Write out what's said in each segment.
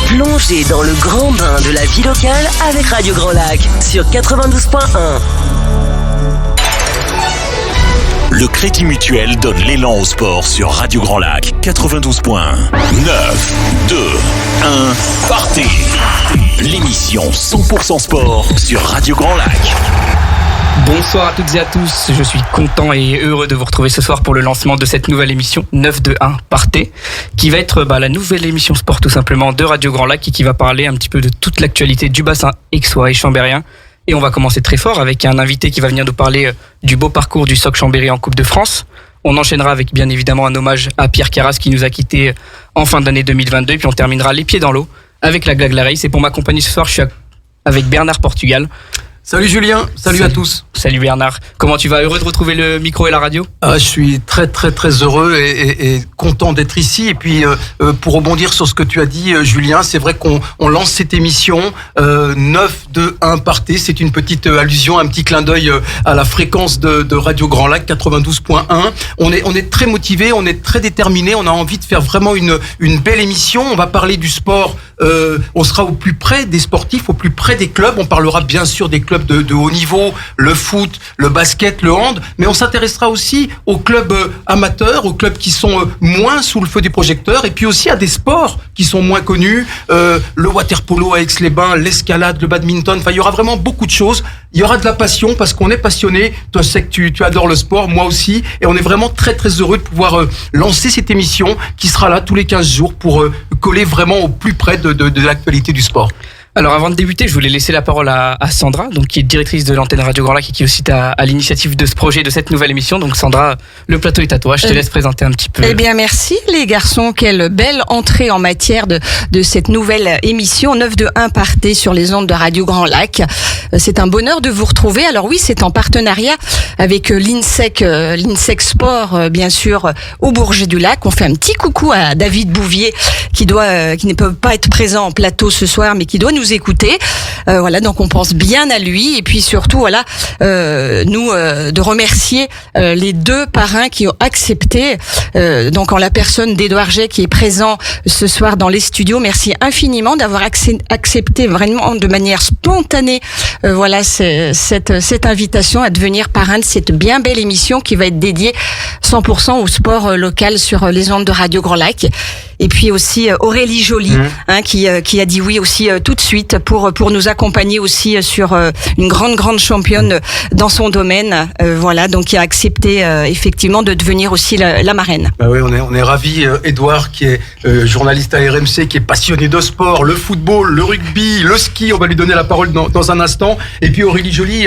Plongez dans le grand bain de la vie locale avec Radio Grand Lac sur 92.1. Le Crédit Mutuel donne l'élan au sport sur Radio Grand Lac 92.1. 9, 2, 1, partez. L'émission 100% sport sur Radio Grand Lac. Bonsoir à toutes et à tous, je suis content et heureux de vous retrouver ce soir pour le lancement de cette nouvelle émission 9-2-1 Partez, qui va être la nouvelle émission sport tout simplement de Radio Grand Lac et qui va parler un petit peu de toute l'actualité du bassin aixois et chambérien. Et on va commencer très fort avec un invité qui va venir nous parler du beau parcours du SOC Chambéry en Coupe de France. On enchaînera avec bien évidemment un hommage à Pierre Carras qui nous a quittés en fin d'année 2022 et puis on terminera les pieds dans l'eau avec la Glagla Race. Et pour m'accompagner ce soir, je suis avec Bernard Portugal. Salut Julien, salut à tous. Salut Bernard, comment tu vas? Heureux de retrouver le micro et la radio? Je suis très heureux et content d'être ici. Et puis pour rebondir sur ce que tu as dit Julien, c'est vrai qu'on lance cette émission 9-2-1 Partez. C'est une petite allusion, un petit clin d'œil à la fréquence de Radio Grand Lac 92.1. On est très motivés, on est très déterminés, on a envie de faire vraiment une belle émission. On va parler du sport, on sera au plus près des sportifs, au plus près des clubs. On parlera bien sûr des clubs de haut niveau, le foot, le basket, le hand, mais on s'intéressera aussi aux clubs amateurs, aux clubs qui sont moins sous le feu des projecteurs, et puis aussi à des sports qui sont moins connus, le water-polo à Aix-les-Bains, l'escalade, le badminton, il y aura vraiment beaucoup de choses. Il y aura de la passion parce qu'on est passionné. Toi, je sais que tu adores le sport, moi aussi, et on est vraiment très heureux de pouvoir lancer cette émission qui sera là tous les 15 jours pour coller vraiment au plus près de l'actualité du sport. Alors avant de débuter, je voulais laisser la parole à Sandra, donc qui est directrice de l'antenne Radio Grand Lac et qui est aussi à l'initiative de ce projet, de cette nouvelle émission. Donc Sandra, le plateau est à toi, je te laisse présenter un petit peu. Eh bien merci les garçons, quelle belle entrée en matière de cette nouvelle émission 9-2-1 Partez sur les ondes de Radio Grand Lac. C'est un bonheur de vous retrouver. Alors oui, c'est en partenariat avec l'INSEC Sport, bien sûr, au Bourget du Lac. On fait un petit coucou à David Bouvier qui ne peut pas être présent en plateau ce soir, mais qui doit nous écouter. Voilà, donc on pense bien à lui et puis surtout de remercier les deux parrains qui ont accepté, donc en la personne d'Édouard Jay qui est présent ce soir dans les studios. Merci infiniment d'avoir accepté vraiment de manière spontanée cette invitation à devenir parrain de cette bien belle émission qui va être dédiée 100% au sport local sur les ondes de Radio Grand Lac. Et puis aussi Aurélie Joly, qui a dit oui aussi tout de suite pour nous accompagner aussi sur une grande championne dans son domaine. Donc qui a accepté effectivement de devenir aussi la marraine. Bah oui, on est ravis. Édouard qui est journaliste à RMC, qui est passionné de sport, le football, le rugby, le ski. On va lui donner la parole dans un instant. Et puis Aurélie Joly,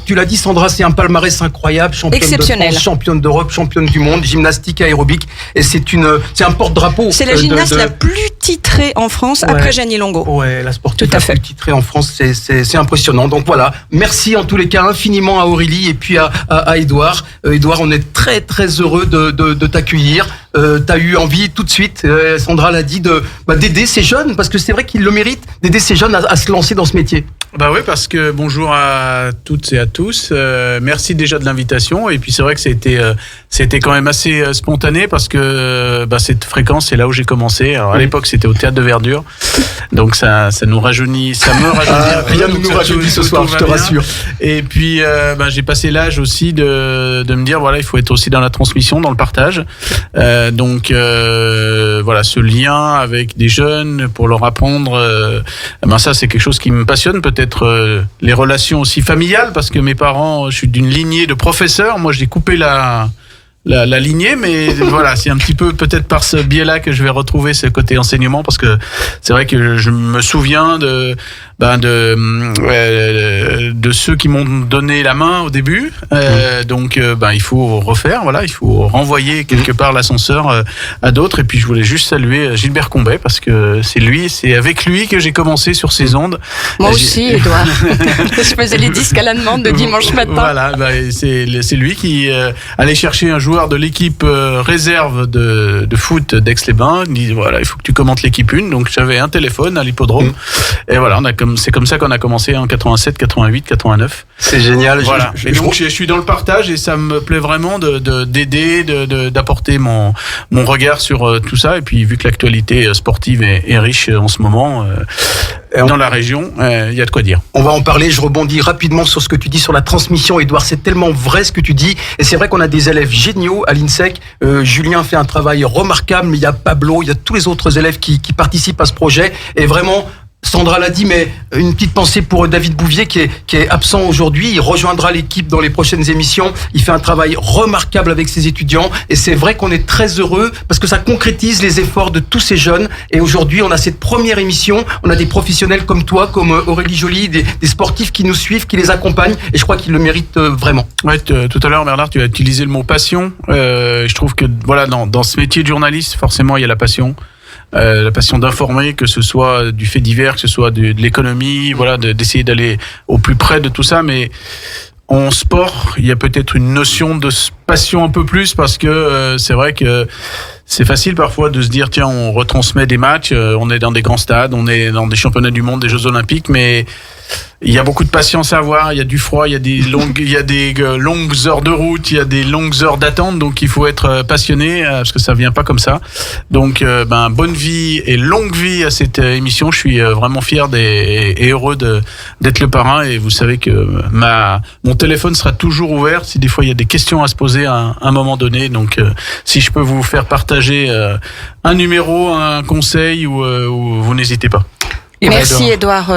tu l'as dit Sandra, c'est un palmarès incroyable, championne de France, championne d'Europe, championne du monde, gymnastique aérobique. Et c'est un porte-drapeau. C'est la gymnaste la plus titrée en France après Jeannie Longo. Ouais, la sportive la plus titrée en France, c'est impressionnant. Donc voilà, merci en tous les cas infiniment à Aurélie et puis à Édouard. Édouard, on est très heureux de t'accueillir. T'as eu envie tout de suite, Sandra l'a dit, d'aider ces jeunes, parce que c'est vrai qu'ils le méritent, d'aider ces jeunes à se lancer dans ce métier. Bah oui, parce que bonjour à toutes et à tous. Merci déjà de l'invitation. Et puis c'est vrai que c'était quand même assez spontané parce que cette fréquence, c'est là où j'ai commencé. Alors à l'époque, c'était au Théâtre de Verdure. Donc ça nous rajeunit, ça me rajeunit. Rien ne nous rajeunit ce soir, je te rassure. Et puis j'ai passé l'âge aussi de me dire voilà, il faut être aussi dans la transmission, dans le partage. Ce lien avec des jeunes pour leur apprendre, ça c'est quelque chose qui me passionne, peut-être les relations aussi familiales, parce que mes parents, je suis d'une lignée de professeurs. Moi, j'ai coupé la lignée, mais voilà, c'est un petit peu peut-être par ce biais-là que je vais retrouver ce côté enseignement, parce que c'est vrai que je me souviens de ceux qui m'ont donné la main au début. Il faut refaire, il faut renvoyer quelque part l'ascenseur à d'autres. Et puis je voulais juste saluer Gilbert Combet, parce que c'est avec lui que j'ai commencé sur ces ondes. Moi aussi, Édouard. Je faisais les disques à la demande de dimanche matin. Voilà, c'est lui qui allait chercher un joueur de l'équipe réserve de foot d'Aix-les-Bains. Il dit voilà, il faut que tu commentes l'équipe 1. Donc j'avais un téléphone à l'hippodrome. Et voilà, on a c'est comme ça qu'on a commencé en 87, 88, 89. C'est génial. Voilà. Et donc je suis dans le partage et ça me plaît vraiment d'aider, d'apporter mon regard sur tout ça. Et puis vu que l'actualité sportive est riche en ce moment dans la région, il y a de quoi dire. On va en parler. Je rebondis rapidement sur ce que tu dis sur la transmission, Edouard. C'est tellement vrai ce que tu dis. Et c'est vrai qu'on a des élèves géniaux à l'INSEC. Julien fait un travail remarquable, mais il y a Pablo, il y a tous les autres élèves qui participent à ce projet. Et vraiment, Sandra l'a dit, mais une petite pensée pour David Bouvier qui est absent aujourd'hui. Il rejoindra l'équipe dans les prochaines émissions. Il fait un travail remarquable avec ses étudiants. Et c'est vrai qu'on est très heureux parce que ça concrétise les efforts de tous ces jeunes. Et aujourd'hui, on a cette première émission. On a des professionnels comme toi, comme Aurélie Joly, des sportifs qui nous suivent, qui les accompagnent. Et je crois qu'ils le méritent vraiment. Ouais, tout à l'heure, Bernard, tu as utilisé le mot passion. Je trouve que voilà, dans ce métier de journaliste, forcément, il y a la passion. La passion d'informer, que ce soit du fait divers, que ce soit de l'économie, voilà, d'essayer d'aller au plus près de tout ça. Mais en sport, il y a peut-être une notion de passion un peu plus parce que c'est vrai que c'est facile parfois de se dire tiens, on retransmet des matchs, on est dans des grands stades, on est dans des championnats du monde, des Jeux Olympiques, mais il y a beaucoup de patience à avoir, il y a du froid, il y a des longues heures de route, il y a des longues heures d'attente, donc il faut être passionné parce que ça vient pas comme ça. Donc bonne vie et longue vie à cette émission. Je suis vraiment fier et heureux d'être le parrain, et vous savez que mon téléphone sera toujours ouvert si des fois il y a des questions à se poser à un moment donné. Donc si je peux vous faire partager un numéro, un conseil ou vous n'hésitez pas. Merci Edouard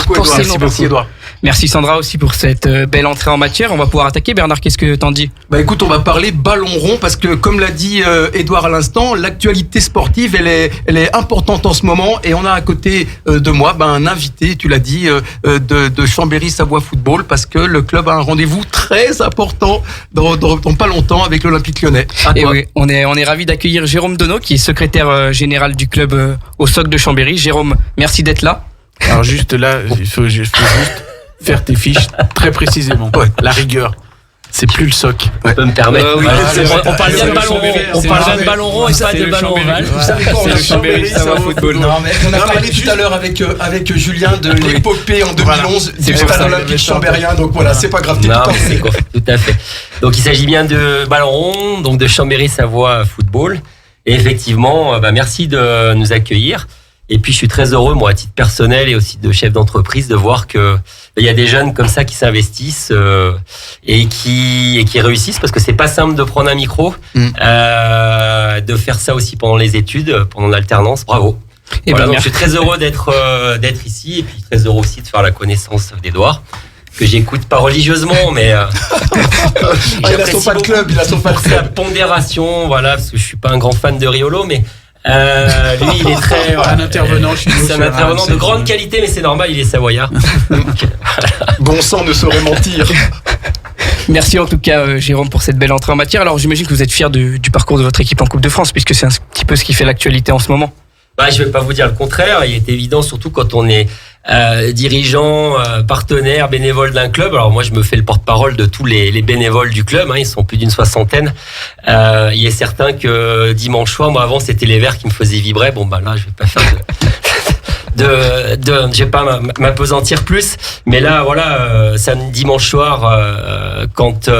pour ces mots. Merci Edouard. Merci Sandra aussi pour cette belle entrée en matière. On va pouvoir attaquer. Bernard, qu'est-ce que t'en dis ? Bah écoute, on va parler ballon rond parce que comme l'a dit Edouard à l'instant, l'actualité sportive elle est importante en ce moment, et on a à côté de moi un invité, tu l'as dit, de Chambéry-Savoie Football, parce que le club a un rendez-vous très important dans pas longtemps avec l'Olympique Lyonnais. Et oui, on est ravis d'accueillir Jérôme Donneau, qui est secrétaire général du club au SOC de Chambéry. Jérôme, merci d'être là. Alors juste là, il faut juste faire tes fiches très précisément. Ouais. La rigueur. C'est plus le SOC. On peut me permettre. Oui, on parle bien de ballon rond. On parle bien de ballon rond et pas de ballon ovale. Vous savez quoi, c'est le Chambéry-Savoie Football. Non, mais on a parlé tout à l'heure avec Julien de l'épopée en 2011 du stade olympique chambérien. Donc voilà, c'est pas grave. Tout à fait. Donc il s'agit bien de ballon rond, donc de Chambéry-Savoie Football. Et effectivement, merci de nous accueillir. Et puis je suis très heureux, moi, à titre personnel et aussi de chef d'entreprise, de voir que il y a des jeunes comme ça qui s'investissent et qui réussissent, parce que c'est pas simple de prendre un micro, de faire ça aussi pendant les études, pendant l'alternance. Bravo. Et voilà, donc je suis très heureux d'être ici, et puis très heureux aussi de faire la connaissance d'Edouard, que j'écoute pas religieusement, mais il a son fan club, il a son fan club. La pondération, voilà, parce que je suis pas un grand fan de Riolo, mais lui, il est très un intervenant chez nous. C'est un intervenant de grande qualité, mais c'est normal, il est savoyard. Bon sang ne saurait mentir. Merci en tout cas Jérôme pour cette belle entrée en matière. Alors j'imagine que vous êtes fier du parcours de votre équipe en Coupe de France, puisque c'est un petit peu ce qui fait l'actualité en ce moment. Je vais pas vous dire le contraire. Il est évident, surtout quand on est dirigeant, partenaire, bénévole d'un club. Alors moi, je me fais le porte-parole de tous les bénévoles du club. Ils sont plus d'une 60aine. Il est certain que dimanche soir, moi avant, c'était les Verts qui me faisaient vibrer. Bon, là, je vais pas faire je vais pas m'apesantir plus. Mais là, voilà, dimanche soir, quand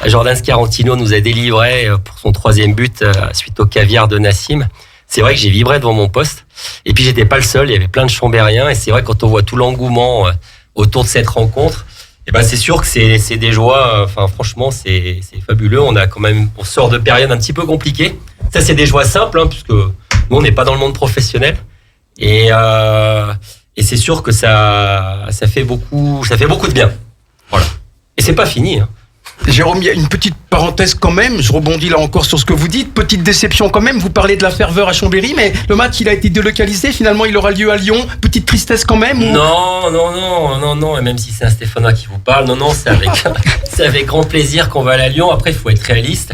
Jordan Scarantino nous a délivré pour son 3e but suite au caviar de Nassim. C'est vrai que j'ai vibré devant mon poste. Et puis, j'étais pas le seul. Il y avait plein de Chambériens. Et c'est vrai, quand on voit tout l'engouement autour de cette rencontre, c'est sûr que c'est des joies. Franchement, c'est fabuleux. On sort de périodes un petit peu compliquées. Ça, c'est des joies simples, puisque nous, on n'est pas dans le monde professionnel. Et c'est sûr que ça fait beaucoup de bien. Voilà. Et c'est pas fini, Jérôme, il y a une petite parenthèse quand même, je rebondis là encore sur ce que vous dites, petite déception quand même, vous parlez de la ferveur à Chambéry, mais le match il a été délocalisé, finalement il aura lieu à Lyon, petite tristesse quand même ou... Non, et même si c'est un Stéphanois qui vous parle, c'est avec grand plaisir qu'on va aller à Lyon. Après il faut être réaliste,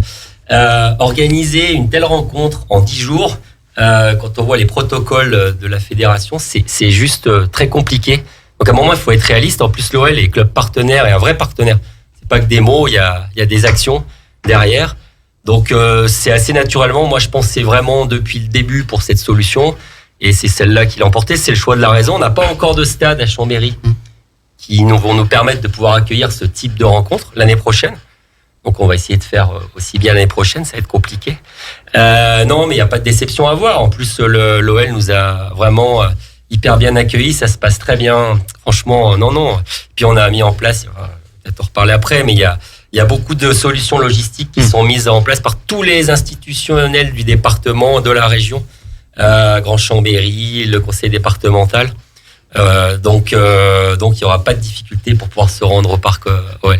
organiser une telle rencontre en 10 jours, quand on voit les protocoles de la fédération, c'est juste très compliqué. Donc à un moment il faut être réaliste, en plus l'OL est club partenaire et un vrai partenaire. Pas que des mots, il y a des actions derrière. Donc c'est assez naturellement, moi je pense que c'est vraiment depuis le début pour cette solution. Et c'est celle-là qui l'a emporté. C'est le choix de la raison. On n'a pas encore de stade à Chambéry qui vont nous permettre de pouvoir accueillir ce type de rencontre l'année prochaine. Donc on va essayer de faire aussi bien l'année prochaine, ça va être compliqué. Non, mais il n'y a pas de déception à voir. En plus, l'OL nous a vraiment hyper bien accueillis, ça se passe très bien. Franchement, non. Puis on a mis en place, on va peut-être en reparler après, mais il y a beaucoup de solutions logistiques qui sont mises en place par tous les institutionnels du département, de la région, Grand Chambéry, le conseil départemental. Donc il n'y aura pas de difficulté pour pouvoir se rendre au parc OL.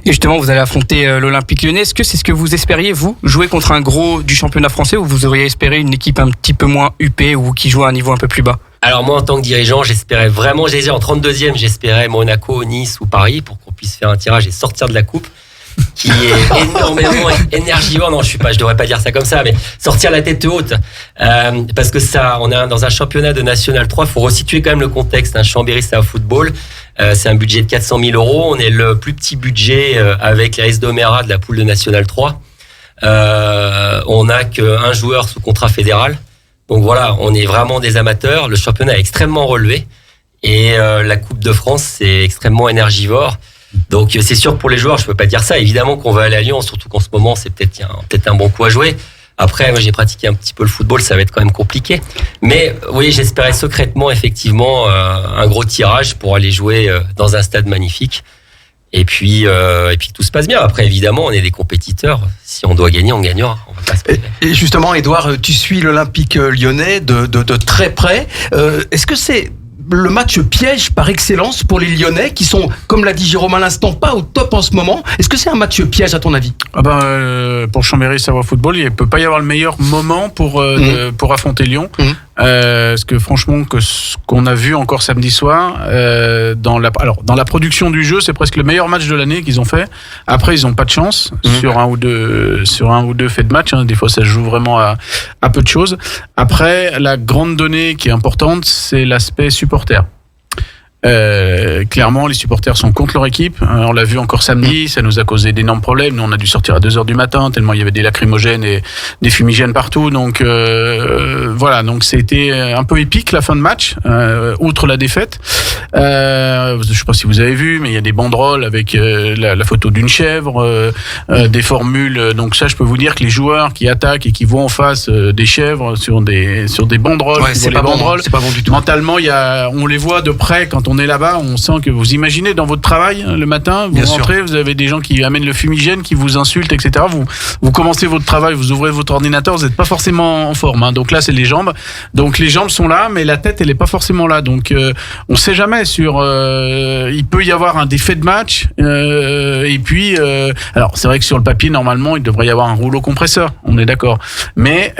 Et justement, vous allez affronter l'Olympique Lyonnais. Est-ce que c'est ce que vous espériez, vous, jouer contre un gros du championnat français, ou vous auriez espéré une équipe un petit peu moins huppée ou qui joue à un niveau un peu plus bas? Alors moi, en tant que dirigeant, j'espérais vraiment, en 32e, j'espérais Monaco, Nice ou Paris pour qu'on puisse faire un tirage et sortir de la coupe, qui est énormément énergivore. Non, je devrais pas dire ça comme ça, mais sortir la tête haute, parce que ça, on est dans un championnat de National 3. Il faut resituer quand même le contexte. Chambéry, c'est un football. C'est un budget de 400 000 €. On est le plus petit budget avec la AS Domérat de la poule de National 3. On n'a qu'un joueur sous contrat fédéral. Donc voilà, on est vraiment des amateurs. Le championnat est extrêmement relevé. Et la Coupe de France, c'est extrêmement énergivore. Donc c'est sûr pour les joueurs, je peux pas dire ça. Évidemment qu'on va aller à Lyon, surtout qu'en ce moment, c'est peut-être un bon coup à jouer. Après, moi, j'ai pratiqué un petit peu le football, ça va être quand même compliqué. Mais oui, j'espérais secrètement, effectivement, un gros tirage pour aller jouer dans un stade magnifique. Et puis tout se passe bien. Après, évidemment, on est des compétiteurs. Si on doit gagner, on gagnera. On va pas se priver. Et justement, Édouard, tu suis l'Olympique Lyonnais de très près. Est-ce que c'est le match piège par excellence pour les Lyonnais qui sont, comme l'a dit Jérôme à l'instant, pas au top en ce moment? Est-ce que c'est un match piège à ton avis? Pour Chambéry Savoie Football, il peut pas y avoir le meilleur moment pour affronter Lyon. Parce que franchement, ce qu'on a vu encore samedi soir, dans la production du jeu, c'est presque le meilleur match de l'année qu'ils ont fait. Après, ils ont pas de chance sur un ou deux faits de match. Des fois, ça se joue vraiment à peu de choses. Après, la grande donnée qui est importante, c'est l'aspect supporter. Clairement, les supporters sont contre leur équipe. On l'a vu encore samedi, ça nous a causé d'énormes problèmes. Nous, on a dû sortir à 2h du matin tellement il y avait des lacrymogènes et des fumigènes partout. Donc voilà, donc c'était un peu épique la fin de match, outre la défaite. Je sais pas si vous avez vu, mais il y a des banderoles avec la photo d'une chèvre, des formules. Donc ça, je peux vous dire que les joueurs qui attaquent et qui voient en face des chèvres sur des banderoles, c'est pas bon du tout. Mentalement, on les voit de près quand on est là-bas, on sent que vous imaginez dans votre travail le matin, vous rentrez, vous avez des gens qui amènent le fumigène, qui vous insultent, etc. Vous commencez votre travail, vous ouvrez votre ordinateur, vous n'êtes pas forcément en forme. Donc là, c'est les jambes. Donc les jambes sont là, mais la tête, elle est pas forcément là. Donc on sait jamais il peut y avoir un défait de match. Et puis, alors c'est vrai que sur le papier, normalement, il devrait y avoir un rouleau compresseur. On est d'accord. Mais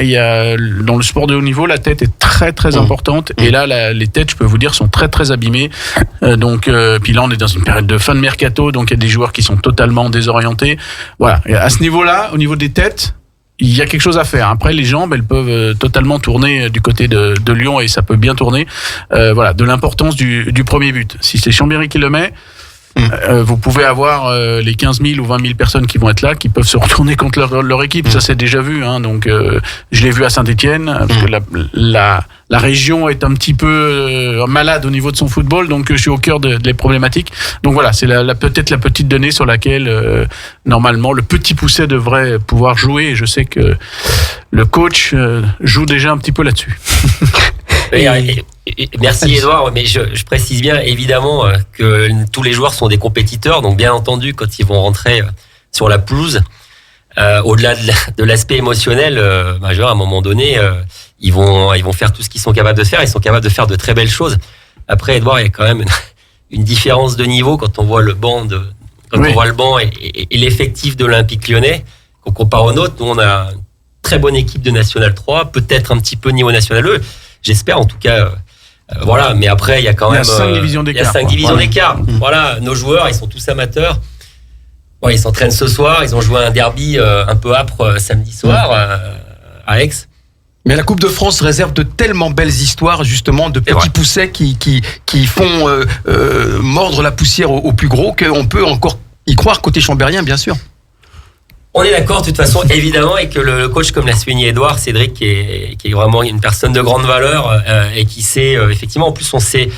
dans le sport de haut niveau, la tête est très très importante. Et là, les têtes, je peux vous dire, sont très très abîmées. Puis là on est dans une période de fin de mercato, donc il y a des joueurs qui sont totalement désorientés. Voilà, et à ce niveau-là, au niveau des têtes, il y a quelque chose à faire. Après, les jambes, elles peuvent totalement tourner du côté de Lyon et ça peut bien tourner. Voilà, de l'importance du premier but. Si c'est Chambéry qui le met, vous pouvez avoir les 15 000 ou 20 000 personnes qui vont être là, qui peuvent se retourner contre leur équipe. Ça, c'est déjà vu. Donc, je l'ai vu à Saint-Étienne, parce que la région est un petit peu malade au niveau de son football, donc je suis au cœur des problématiques. Donc voilà, c'est peut-être la petite donnée sur laquelle, normalement, le petit Pousset devrait pouvoir jouer. Et je sais que le coach joue déjà un petit peu là-dessus. Merci Édouard, mais je précise bien évidemment que tous les joueurs sont des compétiteurs, donc bien entendu quand ils vont rentrer sur la pelouse, au-delà de l'aspect émotionnel, à un moment donné, ils vont faire tout ce qu'ils sont capables de faire. Ils sont capables de faire de très belles choses. Après, Édouard, il y a quand même une différence de niveau quand on voit le banc et l'effectif de l'Olympique Lyonnais qu'on compare au nôtre. Nous, on a une très bonne équipe de National 3, peut-être un petit peu niveau National E. J'espère en tout cas. Voilà, mais après il y a quand même 5 divisions d'écart. Il y a 5 divisions d'écart. Voilà, nos joueurs, ils sont tous amateurs. Ouais, ils s'entraînent ce soir, ils ont joué un derby un peu âpre samedi soir à Aix. Mais la Coupe de France réserve de tellement belles histoires, justement, de petits poussets qui font mordre la poussière au plus gros, qu'on peut encore y croire côté chambérien, bien sûr. On est d'accord, de toute façon, évidemment, et que le coach, comme l'a souligné Edouard, Cédric, qui est vraiment une personne de grande valeur et qui sait, effectivement, en plus, on sait,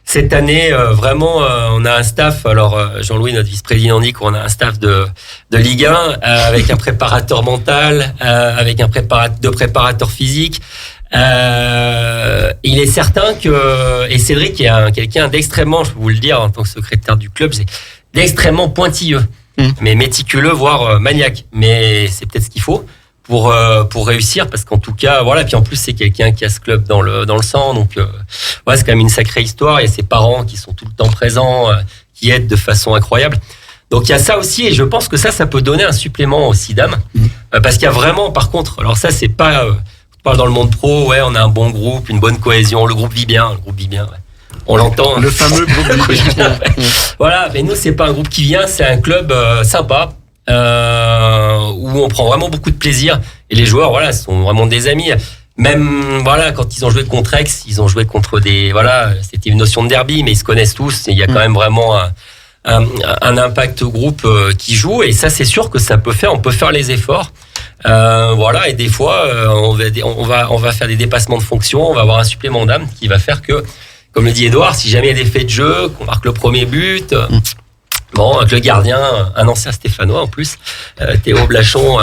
cette année, vraiment, on a un staff, alors Jean-Louis, notre vice-président, dit qu'on a un staff de Ligue 1 avec un préparateur mental, avec deux préparateurs physiques. Il est certain que, et Cédric est quelqu'un d'extrêmement, je peux vous le dire, en tant que secrétaire du club, c'est d'extrêmement pointilleux. Mais méticuleux, voire maniaque. Mais c'est peut-être ce qu'il faut pour réussir, parce qu'en tout cas, voilà. Puis en plus, c'est quelqu'un qui a ce club dans le sang, donc ouais, c'est quand même une sacrée histoire. Il y a ses parents qui sont tout le temps présents, qui aident de façon incroyable. Donc il y a ça aussi, et je pense que ça peut donner un supplément aussi d'âme, parce qu'il y a vraiment, par contre, alors ça c'est pas, on parle dans le monde pro, ouais, on a un bon groupe, une bonne cohésion, le groupe vit bien, ouais. On l'entend. Le fameux groupe Vivien. Voilà, mais nous, c'est pas un groupe qui vient, c'est un club sympa, où on prend vraiment beaucoup de plaisir. Et les joueurs, voilà, sont vraiment des amis. Même, voilà, quand ils ont joué contre Aix, ils ont joué contre c'était une notion de derby, mais ils se connaissent tous. Et il y a quand même vraiment un impact groupe qui joue. Et ça, c'est sûr que on peut faire les efforts. Voilà, et des fois, on va faire des dépassements de fonction, on va avoir un supplément d'âme qui va faire que, comme le dit Edouard, si jamais il y a des faits de jeu, qu'on marque le premier but, que le gardien, un ancien Stéphanois en plus, Théo Blachon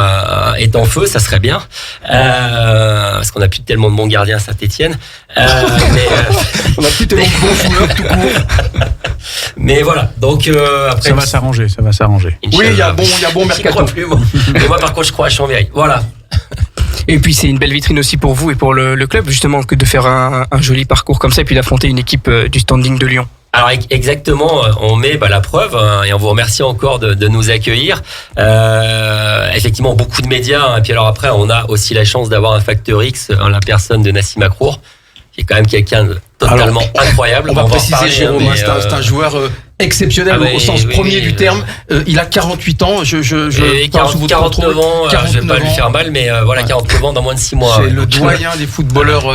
est en feu, ça serait bien, parce qu'on n'a plus tellement de bons gardiens à Saint-Etienne. On n'a plus tellement de bons joueurs tout court. Mais voilà, donc après... Ça va s'arranger. Oui, il y a bon mercato. Mais moi par contre je crois à Chambéry. Voilà. Et puis c'est une belle vitrine aussi pour vous et pour le club, justement, que de faire un joli parcours comme ça et puis d'affronter une équipe du standing de Lyon. Alors exactement, on met la preuve, et on vous remercie encore de nous accueillir. Effectivement, beaucoup de médias, et puis alors après, on a aussi la chance d'avoir un facteur X, la personne de Nassim Akrour, qui est quand même quelqu'un de totalement incroyable. On va préciser, Jérôme, c'est un joueur exceptionnel au sens premier du terme. Il a 48 ans. Je 49 ans. Je vais pas lui faire mal, mais voilà, 49 ans dans moins de 6 mois. C'est le doyen des footballeurs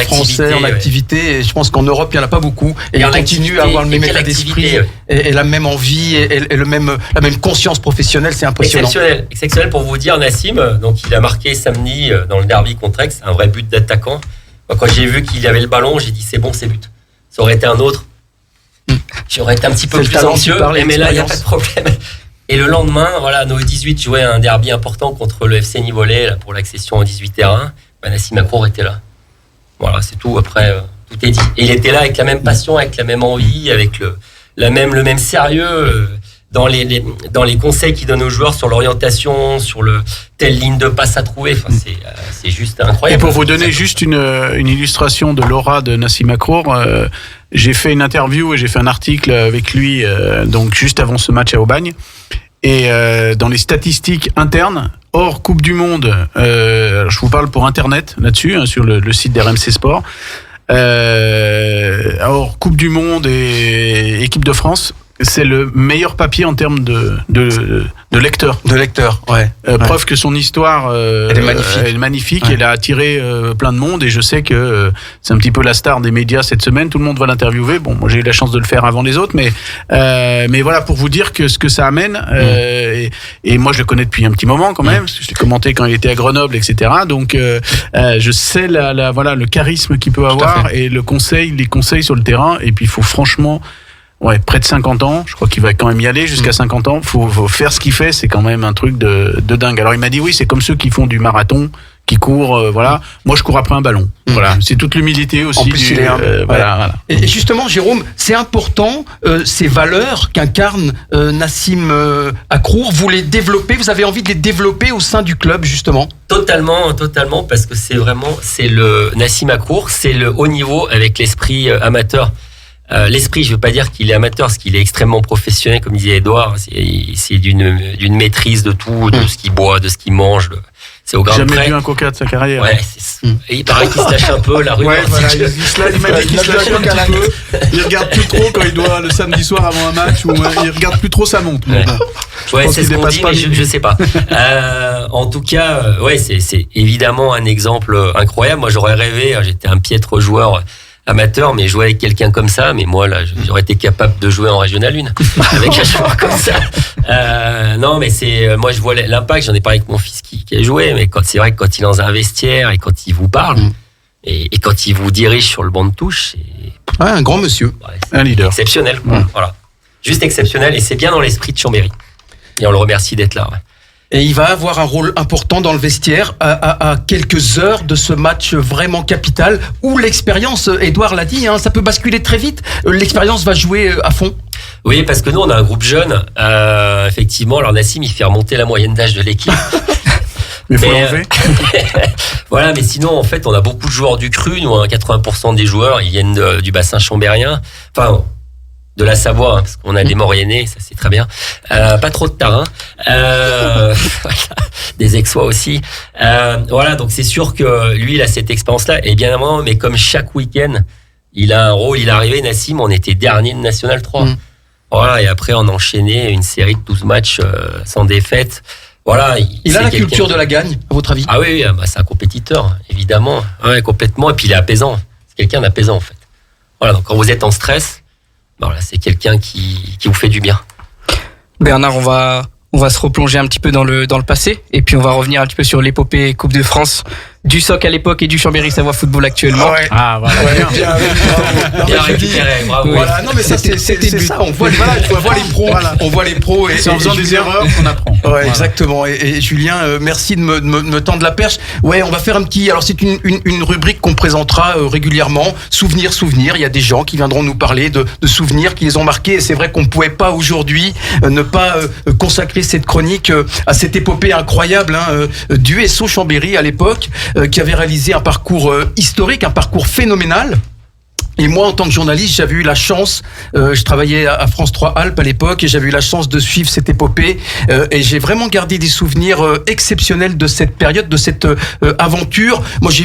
français en activité. Et je pense qu'en Europe, il n'y en a pas beaucoup. Et il continue à avoir le même état d'esprit et la même envie et la même conscience professionnelle. C'est impressionnant. Exceptionnel pour vous dire, Nassim. Donc, il a marqué samedi dans le derby contre Aix un vrai but d'attaquant. Quand j'ai vu qu'il avait le ballon, j'ai dit c'est bon, c'est but. Ça aurait été un autre. J'aurais été un petit peu plus anxieux, mais là, il n'y a pas de problème. Et le lendemain, voilà, nos 18 jouaient un derby important contre le FC Nivolais pour l'accession en 18 terrains. Nassim Akrour était là. Voilà, c'est tout. Après, tout est dit. Et il était là avec la même passion, avec la même envie, avec le même sérieux. Dans les conseils qu'il donne aux joueurs sur l'orientation, sur telle ligne de passe à trouver. Enfin, c'est juste incroyable. Et pour vous donner juste une illustration de l'aura de Nassim Akrour, j'ai fait une interview et j'ai fait un article avec lui donc juste avant ce match à Aubagne. Et dans les statistiques internes, hors Coupe du Monde, je vous parle pour Internet là-dessus, sur le site d'RMC Sport, hors Coupe du Monde et équipe de France, c'est le meilleur papier en termes de lecteurs. De lecteurs, ouais. Preuve que son histoire elle est magnifique. Elle a attiré plein de monde, et je sais que c'est un petit peu la star des médias cette semaine. Tout le monde va l'interviewer. Bon, moi j'ai eu la chance de le faire avant les autres, mais voilà, pour vous dire que ce que ça amène. Et moi je le connais depuis un petit moment quand même, parce que je l'ai commenté quand il était à Grenoble, etc. Donc je sais le charisme qu'il peut avoir et les conseils sur le terrain. Et puis il faut franchement. Ouais, près de 50 ans, je crois qu'il va quand même y aller jusqu'à 50 ans. Faut faire ce qu'il fait, c'est quand même un truc de dingue. Alors il m'a dit oui, c'est comme ceux qui font du marathon, qui courent, voilà. Moi je cours après un ballon. Voilà, c'est toute l'humilité aussi. En plus, il est voilà. Et justement, Jérôme, c'est important ces valeurs qu'incarne Nassim Akrour. Vous les développez, vous avez envie de les développer au sein du club justement. Totalement, parce que Nassim Akrour, c'est le haut niveau avec l'esprit amateur. L'esprit, je veux pas dire qu'il est amateur, parce qu'il est extrêmement professionnel, comme disait Edouard. C'est d'une maîtrise de tout, de ce qu'il boit, de ce qu'il mange. C'est au grain jamais près. bu un coca de sa carrière. Ouais, et il paraît qu'il se lâche un peu, la rumeur. Ouais, voilà, il m'a dit qu'il se lâche un petit peu. Il regarde plus trop quand il doit le samedi soir avant un match, ou il regarde plus trop sa montre. Ouais, c'est ce qu'on dit, mais je sais pas. En tout cas, ouais, c'est évidemment un exemple incroyable. Moi, j'aurais rêvé. J'étais un piètre joueur amateur, mais jouer avec quelqu'un comme ça, mais moi là, j'aurais été capable de jouer en Régional 1 avec un joueur comme ça. Non, mais moi je vois l'impact. J'en ai parlé avec mon fils qui a joué, mais c'est vrai que quand il est dans un vestiaire et quand il vous parle et quand il vous dirige sur le banc de touche, c'est un grand monsieur, un leader exceptionnel. Voilà, juste exceptionnel, et c'est bien dans l'esprit de Chambéry. Et on le remercie d'être là. Ouais. Et il va avoir un rôle important dans le vestiaire à quelques heures de ce match vraiment capital où l'expérience, Edouard l'a dit, ça peut basculer très vite. L'expérience va jouer à fond. Oui, parce que nous, on a un groupe jeune. Effectivement, alors Nassim, il fait remonter la moyenne d'âge de l'équipe. Mais faut l'enlever. Voilà, mais sinon, en fait, on a beaucoup de joueurs du cru. Nous, 80% des joueurs, ils viennent du bassin chambérien. Enfin, de la Savoie, parce qu'on a des Mauriennais, ça c'est très bien. Pas trop de Tarin. Voilà, des Aixois aussi. Voilà, donc c'est sûr que lui, il a cette expérience-là. Et bien évidemment, mais comme chaque week-end, il a un rôle. Il est arrivé, Nassim, on était dernier de National 3. Voilà, et après, on a enchaîné une série de 12 matchs sans défaite. Voilà, il a la culture de la gagne, à votre avis? Ah oui, c'est un compétiteur, évidemment. Ouais, complètement. Et puis il est apaisant. C'est quelqu'un d'apaisant, en fait. Voilà, donc quand vous êtes en stress, voilà, c'est quelqu'un qui vous fait du bien. Bernard, on va se replonger un petit peu dans le passé, et puis on va revenir un petit peu sur l'épopée Coupe de France du SOC à l'époque et du Chambéry Savoie Football actuellement. Ouais. Ah voilà. Bien récupéré, bravo. Voilà, non mais c'était ça. On voit les pros. Voilà. On voit les pros. C'est en faisant des erreurs qu'on apprend. Ouais, voilà. exactement. Et Julien, merci de me tendre la perche. Ouais, on va faire un petit. Alors c'est une rubrique qu'on présentera régulièrement. Souvenirs. Il y a des gens qui viendront nous parler de souvenirs qui les ont marqués. Et c'est vrai qu'on pouvait pas aujourd'hui ne pas consacrer cette chronique à cette épopée incroyable du SO Chambéry à l'époque. Qui avait réalisé un parcours historique, un parcours phénoménal. Et moi, en tant que journaliste, j'avais eu la chance, je travaillais à France 3 Alpes à l'époque, et j'avais eu la chance de suivre cette épopée, et j'ai vraiment gardé des souvenirs exceptionnels de cette période, de cette aventure. Moi, j'ai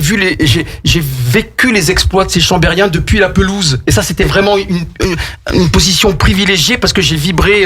vécu les exploits de ces Chambériens depuis la pelouse, et ça, c'était vraiment une position privilégiée parce que j'ai vibré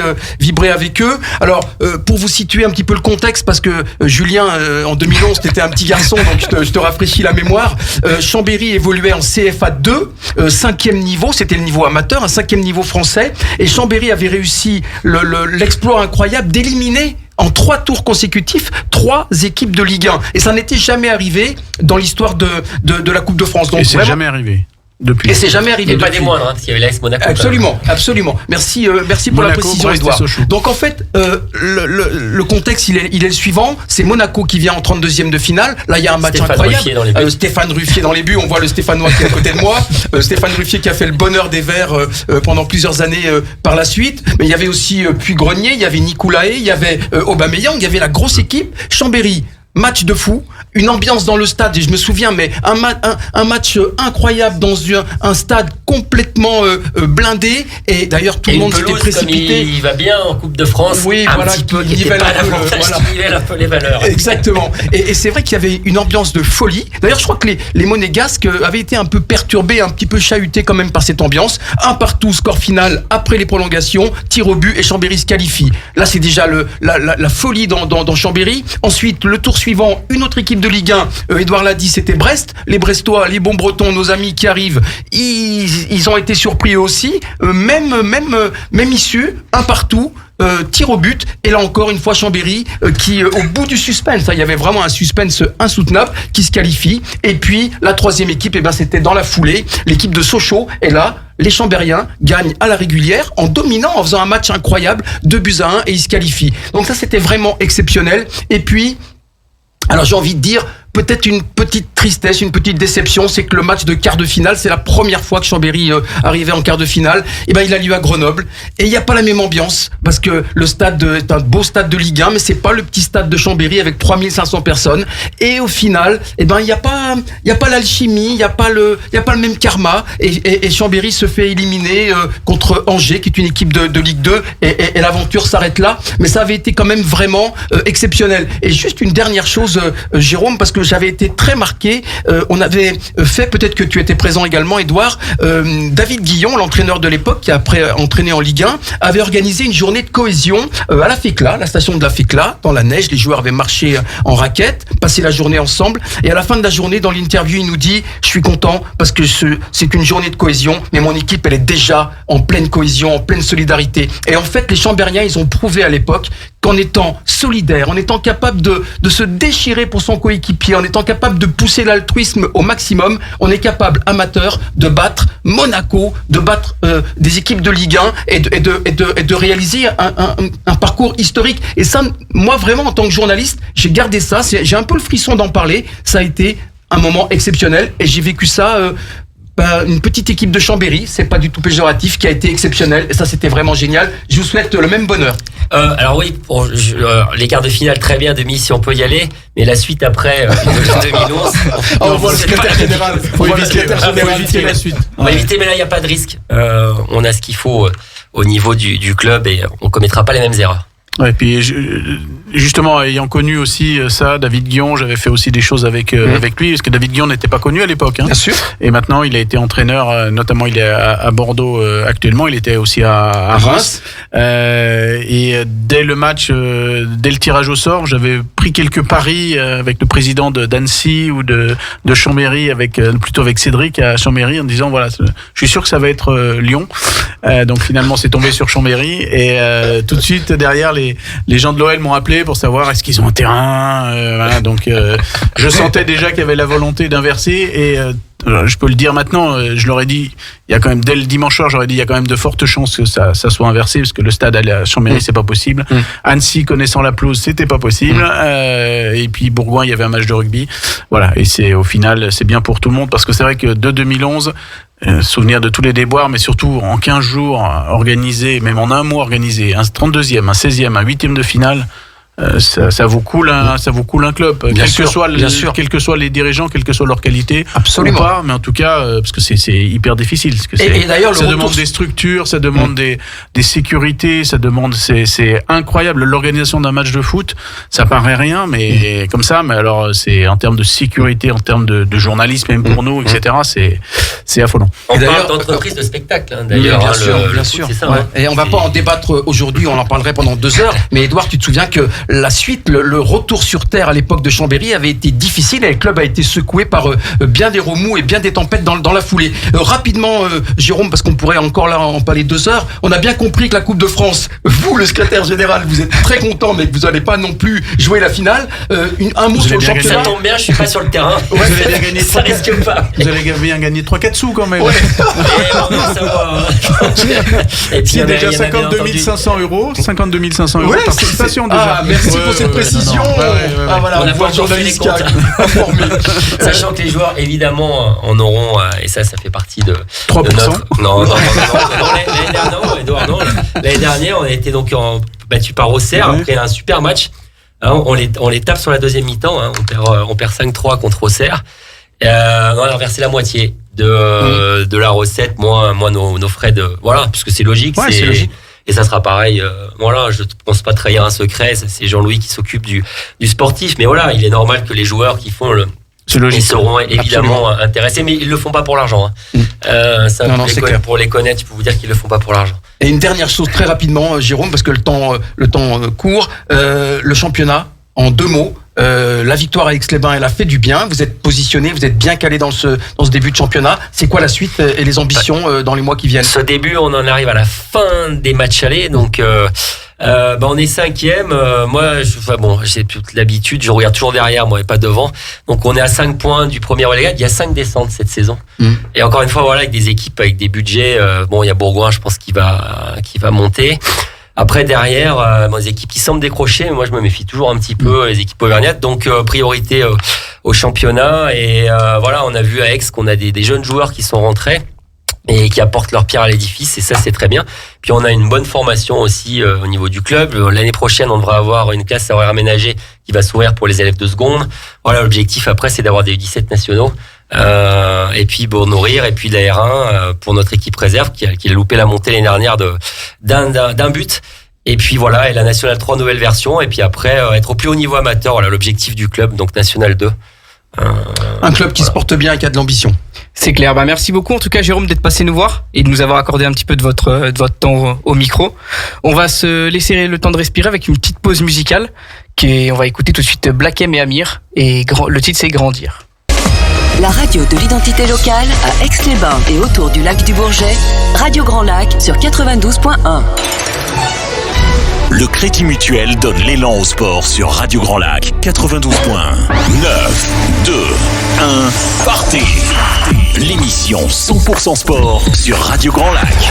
avec eux. Alors, pour vous situer un petit peu le contexte, parce que Julien, en 2011, t'étais un petit garçon, donc je te rafraîchis la mémoire. Chambéry évoluait en CFA 2. 5e niveau, c'était le niveau amateur, un 5e niveau français, et Chambéry avait réussi l'exploit incroyable d'éliminer en 3 tours consécutifs 3 équipes de Ligue 1, et ça n'était jamais arrivé dans l'histoire de la Coupe de France. Donc, et c'est jamais arrivé. Depuis. Et c'est jamais arrivé. Et pas des moindres, parce qu'il y avait l'AS Monaco. Absolument. Merci pour la précision, Edouard. Donc en fait, le contexte, il est le suivant. C'est Monaco qui vient en 32e de finale. Là, il y a un match incroyable. Stéphane Ruffier dans les buts. On voit le Stéphanois qui est à côté de moi. Stéphane Ruffier qui a fait le bonheur des Verts pendant plusieurs années par la suite. Mais il y avait aussi Puy-Grenier, il y avait Nicolae, il y avait Aubameyang, il y avait la grosse équipe. Chambéry. Match de fou, une ambiance dans le stade, et je me souviens, mais un match incroyable dans un stade complètement blindé, et d'ailleurs tout le monde s'était précipité. Il va bien en Coupe de France, oui, un petit peu, il nivelle un peu les valeurs. Exactement. Et c'est vrai qu'il y avait une ambiance de folie. D'ailleurs, je crois que les Monégasques avaient été un peu perturbés, un petit peu chahutés quand même par cette ambiance. 1-1, score final après les prolongations, tir au but, et Chambéry se qualifie. Là, c'est déjà la folie dans Chambéry. Ensuite, le tour suivant, une autre équipe de Ligue 1, Edouard l'a dit, c'était Brest. Les Brestois, les bons Bretons, nos amis qui arrivent, ils ont été surpris aussi. Même issue, 1-1. Tir au but, et là encore une fois Chambéry qui au bout du suspense, il y avait vraiment un suspense insoutenable, qui se qualifie. Et puis la 3e équipe, c'était dans la foulée, l'équipe de Sochaux, et là les Chambériens gagnent à la régulière en dominant, en faisant un match incroyable, 2-1, et ils se qualifient. Donc ça, c'était vraiment exceptionnel. Et puis, alors j'ai envie de dire, peut-être une petite tristesse, une petite déception, c'est que le match de quart de finale, c'est la première fois que Chambéry arrivait en quart de finale. Il a lieu à Grenoble, et il n'y a pas la même ambiance, parce que le stade est un beau stade de Ligue 1, mais c'est pas le petit stade de Chambéry avec 3500 personnes. Et au final, il n'y a pas l'alchimie, il n'y a pas le même karma, et Chambéry se fait éliminer contre Angers, qui est une équipe de Ligue 2, et l'aventure s'arrête là. Mais ça avait été quand même vraiment exceptionnel. Et juste une dernière chose, Jérôme, parce que j'avais été très marqué. On avait fait, peut-être que tu étais présent également, Édouard, David Guillon, l'entraîneur de l'époque, qui a après entraîné en Ligue 1, avait organisé une journée de cohésion à la Fécla, la station de la Fécla, dans la neige. Les joueurs avaient marché en raquette, passé la journée ensemble. Et à la fin de la journée, dans l'interview, il nous dit « Je suis content parce que c'est une journée de cohésion, mais mon équipe, elle est déjà en pleine cohésion, en pleine solidarité. » Et en fait, les Chambériens, ils ont prouvé à l'époque qu'en étant solidaire, en étant capable de se déchirer pour son coéquipier, en étant capable de pousser l'altruisme au maximum, on est capable, amateur, de battre Monaco, de battre des équipes de Ligue 1 et de réaliser un parcours historique. Et ça, moi vraiment, en tant que journaliste, j'ai gardé ça, j'ai un peu le frisson d'en parler. Ça a été un moment exceptionnel et j'ai vécu ça... une petite équipe de Chambéry, c'est pas du tout péjoratif, qui a été exceptionnelle et ça c'était vraiment génial. Je vous souhaite le même bonheur. Alors oui, les quarts de finale très bien, demi si on peut y aller, mais la suite après 2011. On voit le secrétaire général. On va éviter la suite. On va éviter, mais là il n'y a pas de risque. On a ce qu'il faut au niveau du club et on commettra pas les mêmes erreurs. Ouais, puis justement, ayant connu aussi ça, David Guillon, j'avais fait aussi des choses avec lui, parce que David Guillon n'était pas connu à l'époque. Bien sûr. Et maintenant, il a été entraîneur, notamment il est à Bordeaux actuellement, il était aussi à Reims. Et dès le match, dès le tirage au sort, j'avais pris quelques paris avec le président d'Annecy ou de Chambéry, plutôt avec Cédric à Chambéry, en disant voilà, je suis sûr que ça va être Lyon. Donc finalement, c'est tombé sur Chambéry et tout de suite derrière les gens de l'OL m'ont appelé pour savoir est-ce qu'ils ont un terrain. Voilà, donc je sentais déjà qu'il y avait la volonté d'inverser et je peux le dire maintenant, je leur ai dit, il y a quand même, dès le dimanche soir, j'aurais dit, il y a quand même de fortes chances que ça soit inversé, parce que le stade à Chambéry, c'est pas possible. Annecy, connaissant la pelouse, c'était pas possible. Et puis Bourgoin, il y avait un match de rugby. Voilà. Et au final, c'est bien pour tout le monde, parce que c'est vrai que de 2011, souvenir de tous les déboires, mais surtout en 15 jours organisés, même en un mois organisé, un 32e, un 16e, un 8e de finale, ça vous coule un club, quel que soient les dirigeants, quelle que soit leur qualité. Absolument. Ou pas, mais en tout cas, parce que c'est hyper difficile. Parce que et d'ailleurs, ça demande des structures, ça demande des sécurités, c'est incroyable. L'organisation d'un match de foot, ça paraît rien, mais comme ça, mais alors c'est en termes de sécurité, en termes de journalisme, même pour nous, etc. C'est affolant. On parle d'entreprise de spectacle, d'ailleurs. Bien sûr. C'est ça, ouais. Et on va pas en débattre aujourd'hui, on en parlerait pendant 2 heures. Mais Édouard, tu te souviens que la suite, le retour sur terre à l'époque de Chambéry avait été difficile et le club a été secoué par bien des remous et bien des tempêtes dans la foulée. Rapidement, Jérôme, parce qu'on pourrait encore là en parler 2 heures, on a bien compris que la Coupe de France, vous, le secrétaire général, vous êtes très content, mais que vous n'allez pas non plus jouer la finale. Un mot sur le championnat. Ça tombe bien, je suis pas sur le terrain. Vous allez bien gagner ça risque pas. Vous allez bien gagner 3-4 sous quand même. Ouais. Ça va. Et puis, c'est déjà 52 500 euros. 52 500 euros Ouais, de participation déjà. Ah, merci pour cette précision. Ah voilà, on a pas encore fait les comptes. Sachant que les joueurs, évidemment, en auront, et ça fait partie de 3%. De notre... Non, l'année dernière, on a été donc battu par Auxerre après un super match. On les tape sur la deuxième mi-temps. On perd 5-3 contre Auxerre. On a reversé la moitié de la recette, moins nos frais de voilà, puisque c'est logique. Ouais, c'est logique. Et ça sera pareil. Voilà, je ne pense pas trahir un secret. C'est Jean-Louis qui s'occupe du sportif, mais voilà, il est normal que les joueurs qui font c'est logique. Ils seront évidemment intéressés, mais ils le font pas pour l'argent. Ça, pour les connaître, je peux vous dire qu'ils le font pas pour l'argent. Et une dernière chose très rapidement, Jérôme, parce que le temps court. Le championnat, en 2 mots. La victoire à Aix-les-Bains, elle a fait du bien. Vous êtes positionné, vous êtes bien calé dans ce début de championnat. C'est quoi la suite et les ambitions dans les mois qui viennent? Ce début, on en arrive à la fin des matchs allés, donc on est 5e. Moi, j'ai toute l'habitude, je regarde toujours derrière, moi, et pas devant. Donc on est à 5 points du premier relégable. Il y a 5 descentes cette saison. Et encore une fois, voilà, avec des équipes avec des budgets. Il y a Bourgoin, je pense, qui va monter. Après, derrière, les équipes qui semblent décrocher, mais moi je me méfie toujours un petit peu, les équipes auvergnates. Donc priorité au championnat. Et voilà, on a vu à Aix qu'on a des jeunes joueurs qui sont rentrés et qui apportent leur pierre à l'édifice, et ça c'est très bien. Puis on a une bonne formation aussi au niveau du club. L'année prochaine, on devra avoir une classe horaire aménagée qui va s'ouvrir pour les élèves de seconde. Voilà, l'objectif après, c'est d'avoir des U17 nationaux. Et puis pour nourrir, et puis la R1 pour notre équipe réserve qui a loupé la montée l'année dernière d'un but. Et puis voilà, et la Nationale 3 nouvelle version, et puis après être au plus haut niveau amateur, voilà l'objectif du club, donc National 2. Un club qui se porte bien et qui a de l'ambition. C'est clair. Merci beaucoup en tout cas Jérôme d'être passé nous voir et de nous avoir accordé un petit peu de votre temps au micro. On va se laisser le temps de respirer avec une petite pause musicale on va écouter tout de suite Black M et Amir et le titre c'est Grandir. La radio de l'identité locale à Aix-les-Bains et autour du lac du Bourget, Radio Grand Lac sur 92.1. Le Crédit Mutuel donne l'élan au sport sur Radio Grand Lac 92.1. 9, 2, 1, partez. L'émission 100% sport sur Radio Grand Lac.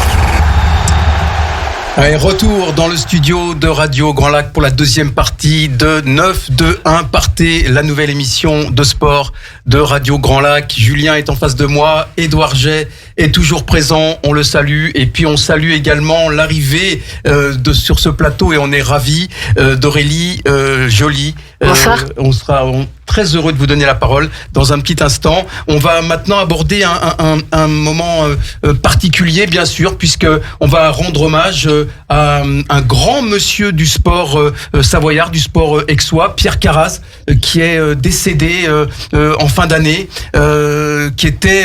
Allez, retour dans le studio de Radio Grand Lac pour la deuxième partie de 9, 2, 1, partez, la nouvelle émission de sport de Radio Grand Lac. Julien est en face de moi, Édouard Jay est toujours présent, on le salue. Et puis on salue également l'arrivée sur ce plateau et on est ravis d'Aurélie Joly. Bonsoir. On sera très heureux de vous donner la parole dans un petit instant. On va maintenant aborder un moment particulier, bien sûr, puisque on va rendre hommage à un grand monsieur du sport savoyard, du sport aixois, Pierre Carras, qui est décédé en fin d'année, qui était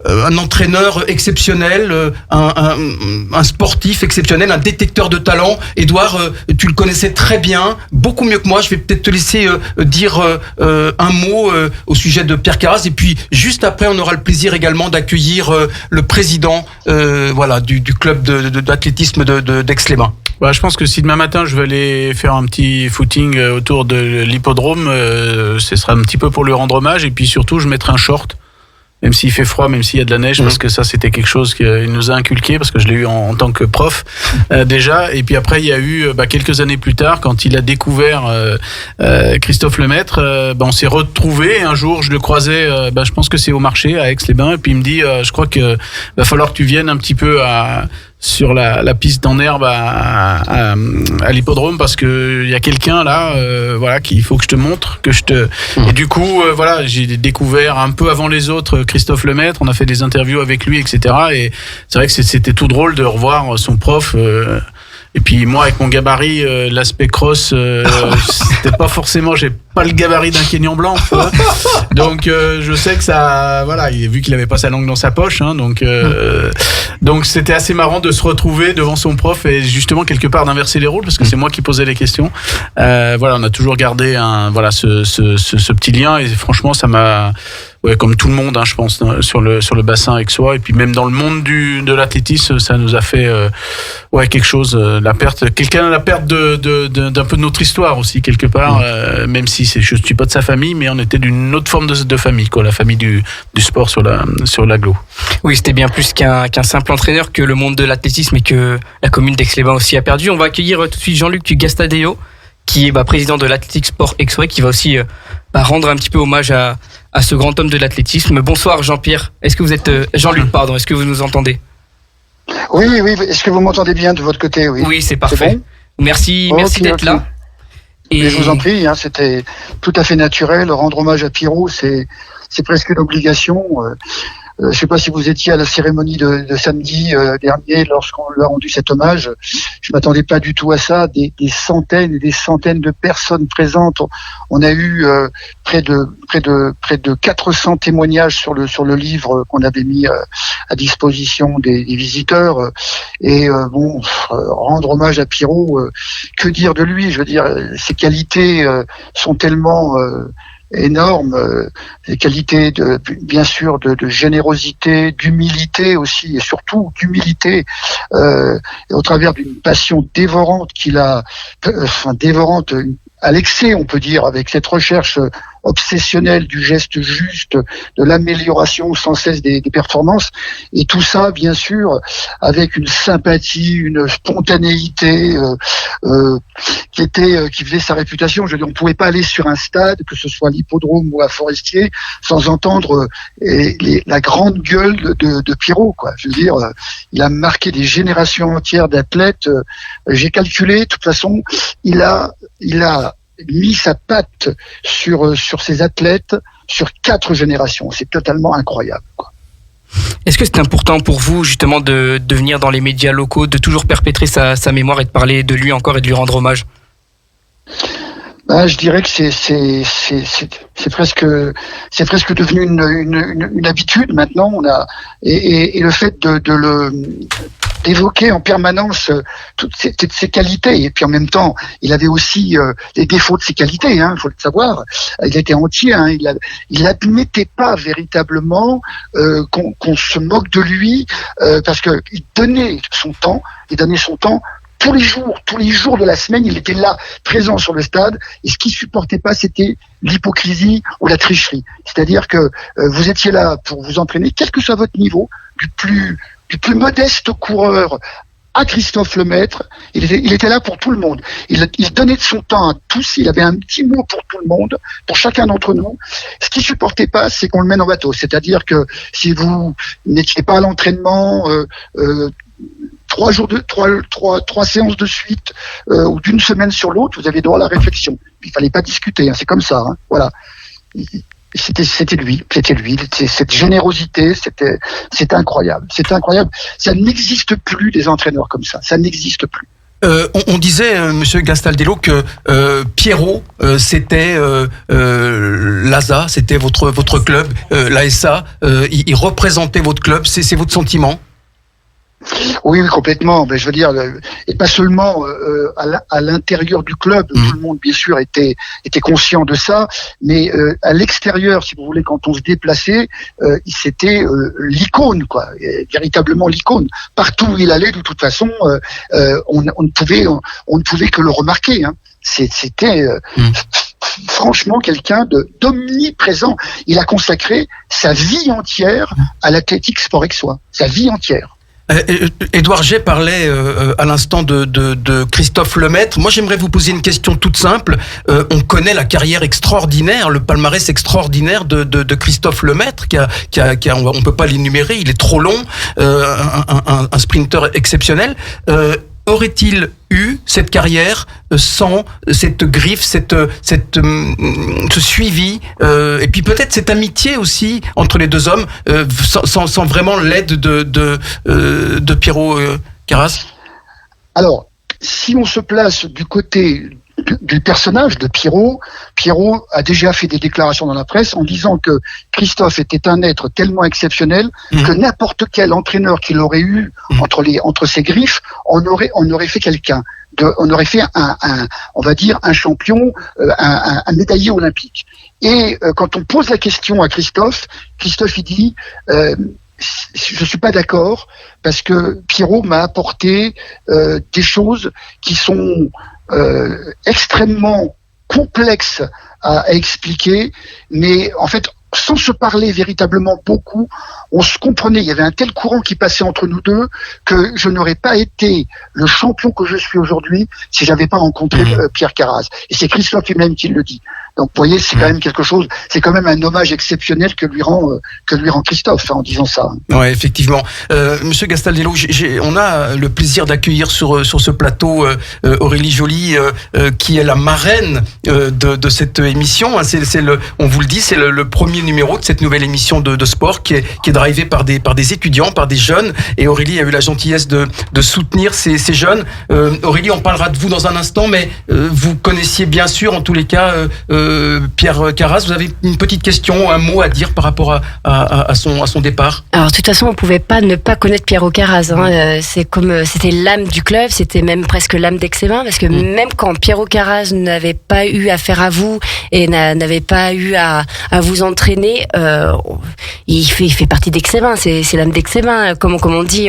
un entraîneur exceptionnel, un sportif exceptionnel, un détecteur de talent. Édouard, tu le connaissais très bien, beaucoup mieux que moi. Je vais peut-être te laisser dire un mot au sujet de Pierre Carras, et puis juste après on aura le plaisir également d'accueillir le président du club d'athlétisme d'Aix-les-Bains. Je pense que si demain matin je vais aller faire un petit footing autour de l'hippodrome, ce sera un petit peu pour lui rendre hommage, et puis surtout je mettrai un short, même s'il fait froid, même s'il y a de la neige, parce que ça c'était quelque chose qu'il nous a inculqué, parce que je l'ai eu en tant que prof déjà. Et puis après il y a eu quelques années plus tard, quand il a découvert Christophe Lemaître, on s'est retrouvés. Un jour je le croisais, je pense que c'est au marché à Aix-les-Bains, et puis il me dit je crois que va falloir que tu viennes un petit peu sur la piste en herbe à l'hippodrome, parce que il y a quelqu'un là qu'il faut que je te montre, et du coup j'ai découvert un peu avant les autres Christophe Lemaître, on a fait des interviews avec lui, etc. Et c'est vrai que c'était tout drôle de revoir son prof. Et puis moi, avec mon gabarit, l'aspect cross, c'était pas forcément, j'ai pas le gabarit d'un Kenyan blanc, tu vois. Donc je sais que ça, vu qu'il avait pas sa langue dans sa poche, donc c'était assez marrant de se retrouver devant son prof et justement quelque part d'inverser les rôles, parce que c'est moi qui posais les questions. On a toujours gardé ce petit lien, et franchement ça m'a, comme tout le monde, je pense, sur le bassin aixois, et puis même dans le monde de l'athlétisme, ça nous a fait quelque chose, la perte d'un peu de notre histoire aussi quelque part, même si je suis pas de sa famille, mais on était d'une autre forme de famille, la famille du sport sur l'agglo. Oui, c'était bien plus qu'un simple entraîneur, que le monde de l'athlétisme et que la commune d'Aix-les-Bains aussi a perdu. On va accueillir tout de suite Jean-Luc Gastadeo, qui est président de l'Athletic Sport Aixois, qui va aussi rendre un petit peu hommage à ce grand homme de l'athlétisme. Bonsoir Jean-Pierre, est-ce que vous êtes Jean-Luc, pardon, est-ce que vous nous entendez? Oui, est-ce que vous m'entendez bien de votre côté? Oui, c'est parfait. C'est bon. Merci d'être là. Et je vous en prie, c'était tout à fait naturel. Rendre hommage à Pierrot, c'est presque une obligation. Je ne sais pas si vous étiez à la cérémonie de samedi dernier lorsqu'on lui a rendu cet hommage. Je m'attendais pas du tout à ça. Des centaines et des centaines de personnes présentes. On a eu près de 400 témoignages sur le livre qu'on avait mis à disposition des visiteurs. Et rendre hommage à Pierrot, que dire de lui? Je veux dire, ses qualités sont tellement énorme, des qualités bien sûr de générosité, d'humilité aussi, et surtout d'humilité, et au travers d'une passion dévorante qu'il a, dévorante à l'excès, on peut dire, avec cette recherche obsessionnelle du geste juste, de l'amélioration sans cesse des performances, et tout ça, bien sûr, avec une sympathie, une spontanéité qui faisait sa réputation. Je veux dire, on pouvait pas aller sur un stade, que ce soit à l'hippodrome ou à Forestier, sans entendre la grande gueule de Pierrot, quoi. Je veux dire, il a marqué des générations entières d'athlètes. J'ai calculé, de toute façon, il a mis sa patte sur ses athlètes sur 4 générations. C'est totalement incroyable, quoi. Est-ce que c'est important pour vous justement de venir dans les médias locaux, de toujours perpétrer sa mémoire et de parler de lui encore et de lui rendre hommage? Je dirais que c'est presque devenu une habitude maintenant. Et le fait d'évoquer en permanence toutes ses qualités, et puis en même temps il avait aussi les défauts de ses qualités, il faut le savoir. Il était entier, il n'admettait pas véritablement qu'on se moque de lui, parce que il donnait son temps tous les jours de la semaine. Il était là, présent sur le stade, et ce qu'il supportait pas, c'était l'hypocrisie ou la tricherie. C'est-à-dire que vous étiez là pour vous entraîner, quel que soit votre niveau, du plus modeste coureur à Christophe Lemaître, il était là pour tout le monde. Il donnait de son temps à tous, il avait un petit mot pour tout le monde, pour chacun d'entre nous. Ce qu'il supportait pas, c'est qu'on le mène en bateau. C'est-à-dire que si vous n'étiez pas à l'entraînement, 3 séances de suite, ou d'une semaine sur l'autre, vous avez droit à la réflexion. Il fallait pas discuter, c'est comme ça, voilà. C'était lui, cette générosité, c'était incroyable. Ça n'existe plus des entraîneurs comme ça n'existe plus. On disait, Monsieur Gastaldello, que Pierrot, c'était l'ASA, c'était votre club, l'ASA, il représentait votre club, c'est votre sentiment? Oui, complètement. Mais je veux dire, et pas seulement à l'intérieur du club, tout le monde bien sûr était conscient de ça, mais à l'extérieur, si vous voulez, quand on se déplaçait, c'était l'icône, quoi, véritablement l'icône. Partout où il allait, de toute façon, on ne pouvait que le remarquer. C'était franchement quelqu'un d'omniprésent. Il a consacré sa vie entière à l'athlétique sport aixois, sa vie entière. Édouard G parlait à l'instant de Christophe Lemaître. Moi, j'aimerais vous poser une question toute simple. On connaît la carrière extraordinaire, le palmarès extraordinaire de Christophe Lemaître, on peut pas l'énumérer, il est trop long, un sprinter exceptionnel. Aurait-il eu cette carrière sans cette griffe, ce suivi, et puis peut-être cette amitié aussi entre les deux hommes, sans vraiment l'aide de Pierrot Carras? Alors, si on se place du côté du personnage de Pierrot a déjà fait des déclarations dans la presse en disant que Christophe était un être tellement exceptionnel que n'importe quel entraîneur qu'il aurait eu entre ses griffes, on aurait fait quelqu'un. On aurait fait on va dire un champion, un médaillé olympique. Et quand on pose la question à Christophe il dit je suis pas d'accord parce que Pierrot m'a apporté des choses qui sont extrêmement complexes à expliquer, mais en fait, sans se parler véritablement beaucoup, on se comprenait. Il y avait un tel courant qui passait entre nous deux que je n'aurais pas été le champion que je suis aujourd'hui si j'avais pas rencontré Pierre Carras. Et c'est Christophe lui-même qui le dit. Donc, vous voyez, c'est quand même quelque chose, c'est quand même un hommage exceptionnel que lui rend Christophe, en disant ça. Ouais, effectivement. Monsieur Gastaldello, on a le plaisir d'accueillir sur ce plateau Aurélie Joly, qui est la marraine de cette émission. On vous le dit, c'est le premier numéro de cette nouvelle émission de sport qui est drivée par des étudiants, par des jeunes. Et Aurélie a eu la gentillesse de soutenir ces jeunes. Aurélie, on parlera de vous dans un instant, mais vous connaissiez bien sûr, en tous les cas, Pierre Carras. Vous avez une petite question, un mot à dire par rapport à son départ? Alors, de toute façon, on pouvait pas ne pas connaître Pierre Carras. C'était l'âme du club, c'était même presque l'âme d'Aix-les-Bains, parce que même quand Pierre Carras n'avait pas eu affaire à vous et n'avait pas eu à vous entraîner, il fait partie d'Aix-les-Bains. C'est l'âme d'Aix-les-Bains, comme on dit.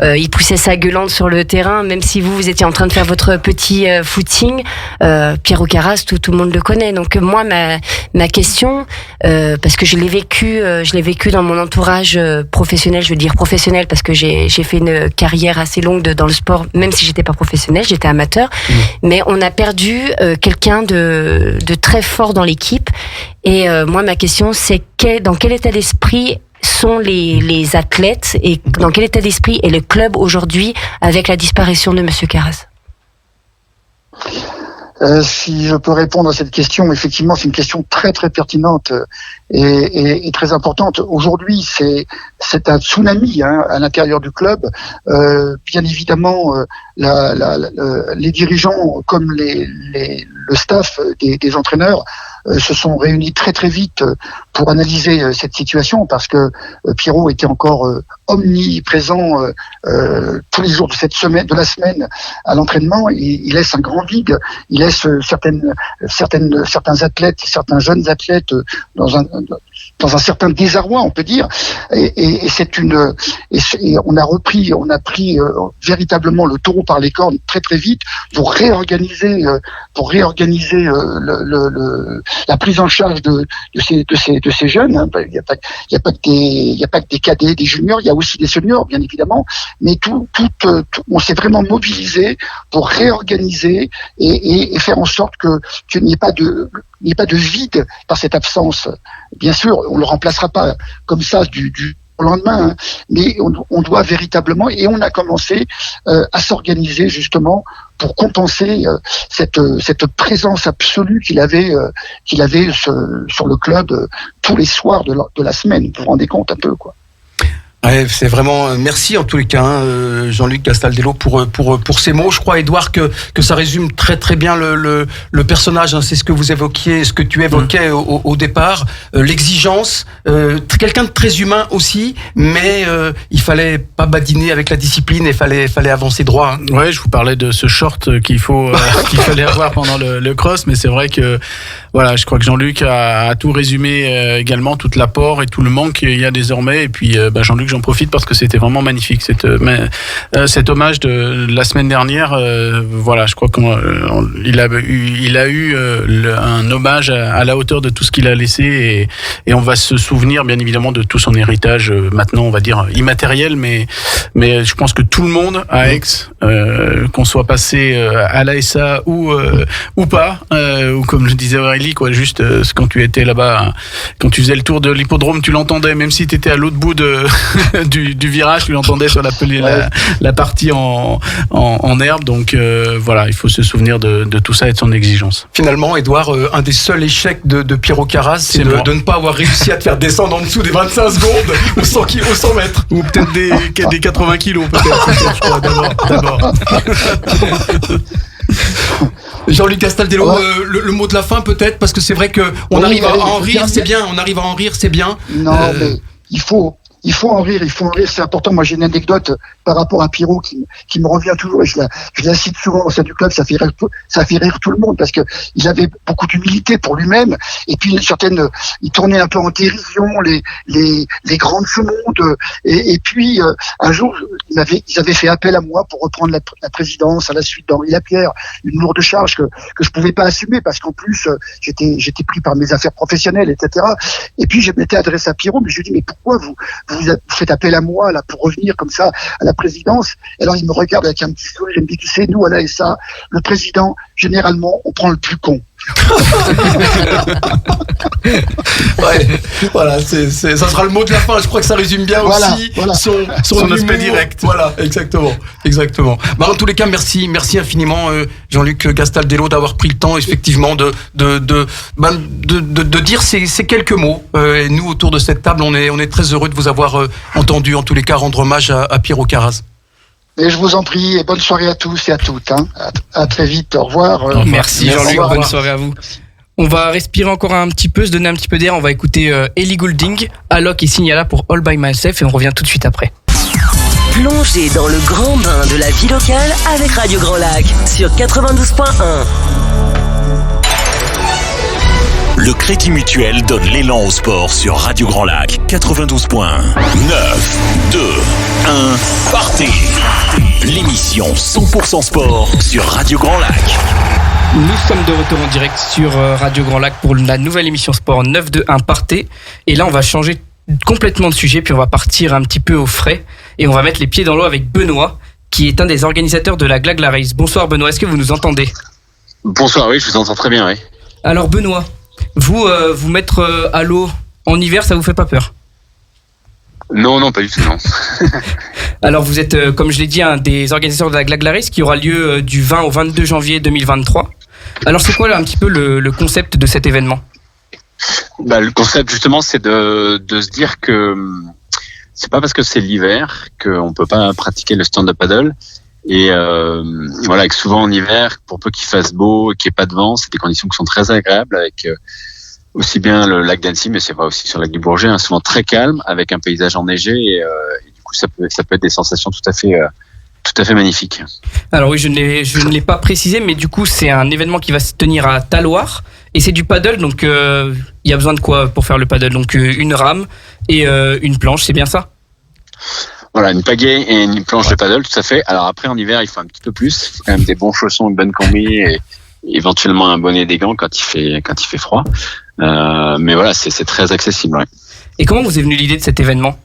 Il poussait sa gueulante sur le terrain, même si vous étiez en train de faire votre petit footing. Pierre Carras, tout le monde le connaît. Donc moi, ma question, parce que je l'ai vécu dans mon entourage professionnel, je veux dire professionnel, parce que j'ai fait une carrière assez longue dans le sport, même si j'étais pas professionnel, j'étais amateur. Mais on a perdu quelqu'un de très fort dans l'équipe. Et moi, ma question, c'est dans quel état d'esprit sont les athlètes et dans quel état d'esprit est le club aujourd'hui avec la disparition de Monsieur Carras? Si je peux répondre à cette question, effectivement, c'est une question très très pertinente et très importante. Aujourd'hui, c'est un tsunami à l'intérieur du club. Bien évidemment, les dirigeants comme le staff des entraîneurs se sont réunis très très vite pour analyser cette situation, parce que Pierrot était encore omniprésent tous les jours de la semaine à l'entraînement. Il laisse un grand vide, il laisse certains athlètes, certains jeunes athlètes dans un certain désarroi, on peut dire, et on a pris véritablement le taureau par les cornes très très vite pour réorganiser la prise en charge de ces jeunes. Il n'y a pas que des cadets, des juniors, il y a aussi des seniors, bien évidemment, mais on s'est vraiment mobilisé pour réorganiser et faire en sorte qu'il n'y ait pas de vide par cette absence. Bien sûr, on le remplacera pas comme ça du au lendemain, mais on doit véritablement, et on a commencé à s'organiser justement pour compenser cette présence absolue qu'il avait sur le club tous les soirs de la semaine. Vous vous rendez compte un peu, quoi. Ouais, c'est vraiment merci en tous les cas, Jean-Luc Castaldello pour ces mots. Je crois, Edouard, que ça résume très très bien le personnage. C'est ce que vous évoquiez, ce que tu évoquais au départ, l'exigence, quelqu'un de très humain aussi, mais il fallait pas badiner avec la discipline, et fallait avancer droit. Ouais, je vous parlais de ce short qu'il fallait avoir pendant le cross, mais c'est vrai que voilà, je crois que Jean-Luc a tout résumé également, tout l'apport et tout le manque qu'il y a désormais. Et puis Jean-Luc, j'en profite parce que c'était vraiment magnifique cet hommage de la semaine dernière. Voilà, je crois qu'il a eu un hommage à la hauteur de tout ce qu'il a laissé, et on va se souvenir bien évidemment de tout son héritage maintenant, on va dire immatériel, mais je pense que tout le monde à Aix, qu'on soit passé à l'ASA ou pas, ou comme le disait Aurélie, quoi, juste quand tu étais là-bas, quand tu faisais le tour de l'hippodrome, tu l'entendais, même si tu étais à l'autre bout du virage, tu l'entendais sur la partie en herbe. Donc voilà, il faut se souvenir de tout ça et de son exigence. Finalement, Edouard, un des seuls échecs de Pierrot Carras, c'est de ne pas avoir réussi à te faire descendre en dessous des 25 secondes au 100 mètres. Ou peut-être des 80 kilos, peut-être, je crois, d'abord. Jean-Luc Castaldello, le mot de la fin peut-être, parce que c'est vrai que on arrive à en rire, c'est bien. Non, mais il faut en rire, c'est important. Moi, j'ai une anecdote par rapport à Pierrot qui me revient toujours, et je la cite souvent au sein du club. Ça fait rire tout le monde, parce que il avait beaucoup d'humilité pour lui-même, et puis il tournait un peu en dérision les grands de ce monde, et puis un jour ils avaient fait appel à moi pour reprendre la présidence à la suite d'Henri Lapierre, une lourde charge que je pouvais pas assumer, parce qu'en plus j'étais pris par mes affaires professionnelles, etc. Et puis je m'étais adressé à Pierrot, mais je lui ai dit, mais pourquoi vous faites appel à moi là pour revenir comme ça à la présidence? Et alors il me regarde avec un petit sourire, il me dit, tu sais, nous à l'ASA, le président, généralement, on prend le plus con. Ouais, voilà, ça sera le mot de la fin. Je crois que ça résume bien aussi son aspect direct. Voilà, exactement. En tous les cas, merci infiniment, Jean-Luc Castaldello, d'avoir pris le temps effectivement de dire ces quelques mots. Et nous, autour de cette table, on est très heureux de vous avoir entendu. En tous les cas, rendre hommage à Pierrot Carras. Et je vous en prie, et bonne soirée à tous et à toutes. À très vite, au revoir. Merci Jean-Luc, bonne soirée à vous. On va respirer encore un petit peu, se donner un petit peu d'air. On va écouter Ellie Goulding, Alok et Signala pour All By Myself, et on revient tout de suite après. Plongez dans le grand bain de la vie locale avec Radio Grand Lac sur 92.1. Le Crédit Mutuel donne l'élan au sport sur Radio Grand Lac 92.1. 9, 2, 1, partez. L'émission 100% sport sur Radio Grand Lac. Nous sommes de retour en direct sur Radio Grand Lac pour la nouvelle émission sport 9, 2, 1, partez. Et là, on va changer complètement de sujet, puis on va partir un petit peu au frais. Et on va mettre les pieds dans l'eau avec Benoît, qui est un des organisateurs de la Glagla Race. Bonsoir Benoît, est-ce que vous nous entendez? Bonsoir, oui, je vous entends très bien, oui. Alors Benoît, vous mettre à l'eau en hiver, ça vous fait pas peur? Non, pas du tout, non. Alors vous êtes, comme je l'ai dit, un des organisateurs de la Glagla Race qui aura lieu du 20 au 22 janvier 2023. Alors c'est quoi là, un petit peu le concept de cet événement ? Le concept justement, c'est de se dire que c'est pas parce que c'est l'hiver qu'on peut pas pratiquer le stand-up paddle. Et que souvent en hiver, pour peu qu'il fasse beau et qu'il n'y ait pas de vent, c'est des conditions qui sont très agréables, avec aussi bien le lac d'Annecy, mais c'est vrai aussi sur le lac du Bourget, souvent très calme, avec un paysage enneigé, et du coup ça peut être des sensations tout à fait magnifiques. Alors oui, je ne l'ai pas précisé, mais du coup c'est un événement qui va se tenir à Talloires, et c'est du paddle, donc il y a besoin de quoi pour faire le paddle ? Donc une rame et une planche, c'est bien ça ? Voilà, une pagaie et une planche de paddle, tout à fait. Alors après, en hiver, il faut un petit peu plus. Il faut quand même des bons chaussons, une bonne combi et éventuellement un bonnet et des gants quand il fait froid. Mais voilà, c'est très accessible. Ouais. Et comment vous est venue l'idée de cet événement ?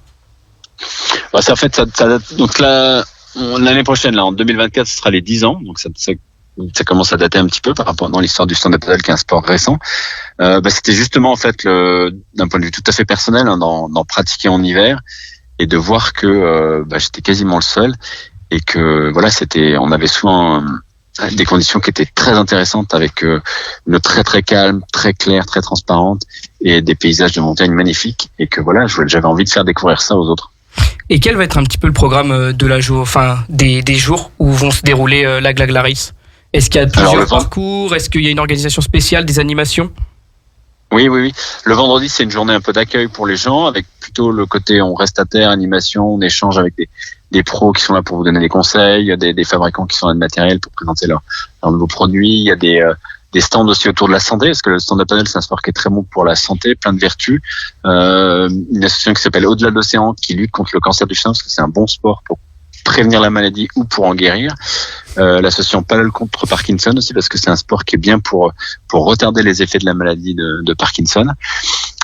C'est en fait, ça date, donc là, l'année prochaine, là, en 2024, ce sera les 10 ans. Donc ça commence à dater un petit peu par rapport dans l'histoire du stand-up paddle, qui est un sport récent. C'était justement en fait d'un point de vue tout à fait personnel, d'en pratiquer en hiver. Et de voir que j'étais quasiment le seul, et que on avait souvent des conditions qui étaient très intéressantes, avec une eau très très calme, très claire, très transparente, et des paysages de montagne magnifiques, et que j'avais envie de faire découvrir ça aux autres. Et quel va être un petit peu le programme des jours où vont se dérouler la Glaglaris ? Est-ce qu'il y a plusieurs parcours ? Est-ce qu'il y a une organisation spéciale, des animations ? Oui. Le vendredi, c'est une journée un peu d'accueil pour les gens, avec plutôt le côté on reste à terre, animation, on échange avec des pros qui sont là pour vous donner des conseils, des fabricants qui sont là de matériel pour présenter leurs nouveaux produits. Il y a des stands aussi autour de la santé, parce que le stand-up paddle, c'est un sport qui est très bon pour la santé, plein de vertus. Une association qui s'appelle Au-delà de l'océan, qui lutte contre le cancer du sein, parce que c'est un bon sport pour prévenir la maladie ou pour en guérir. L'association Paddle contre Parkinson aussi, parce que c'est un sport qui est bien pour retarder les effets de la maladie de Parkinson.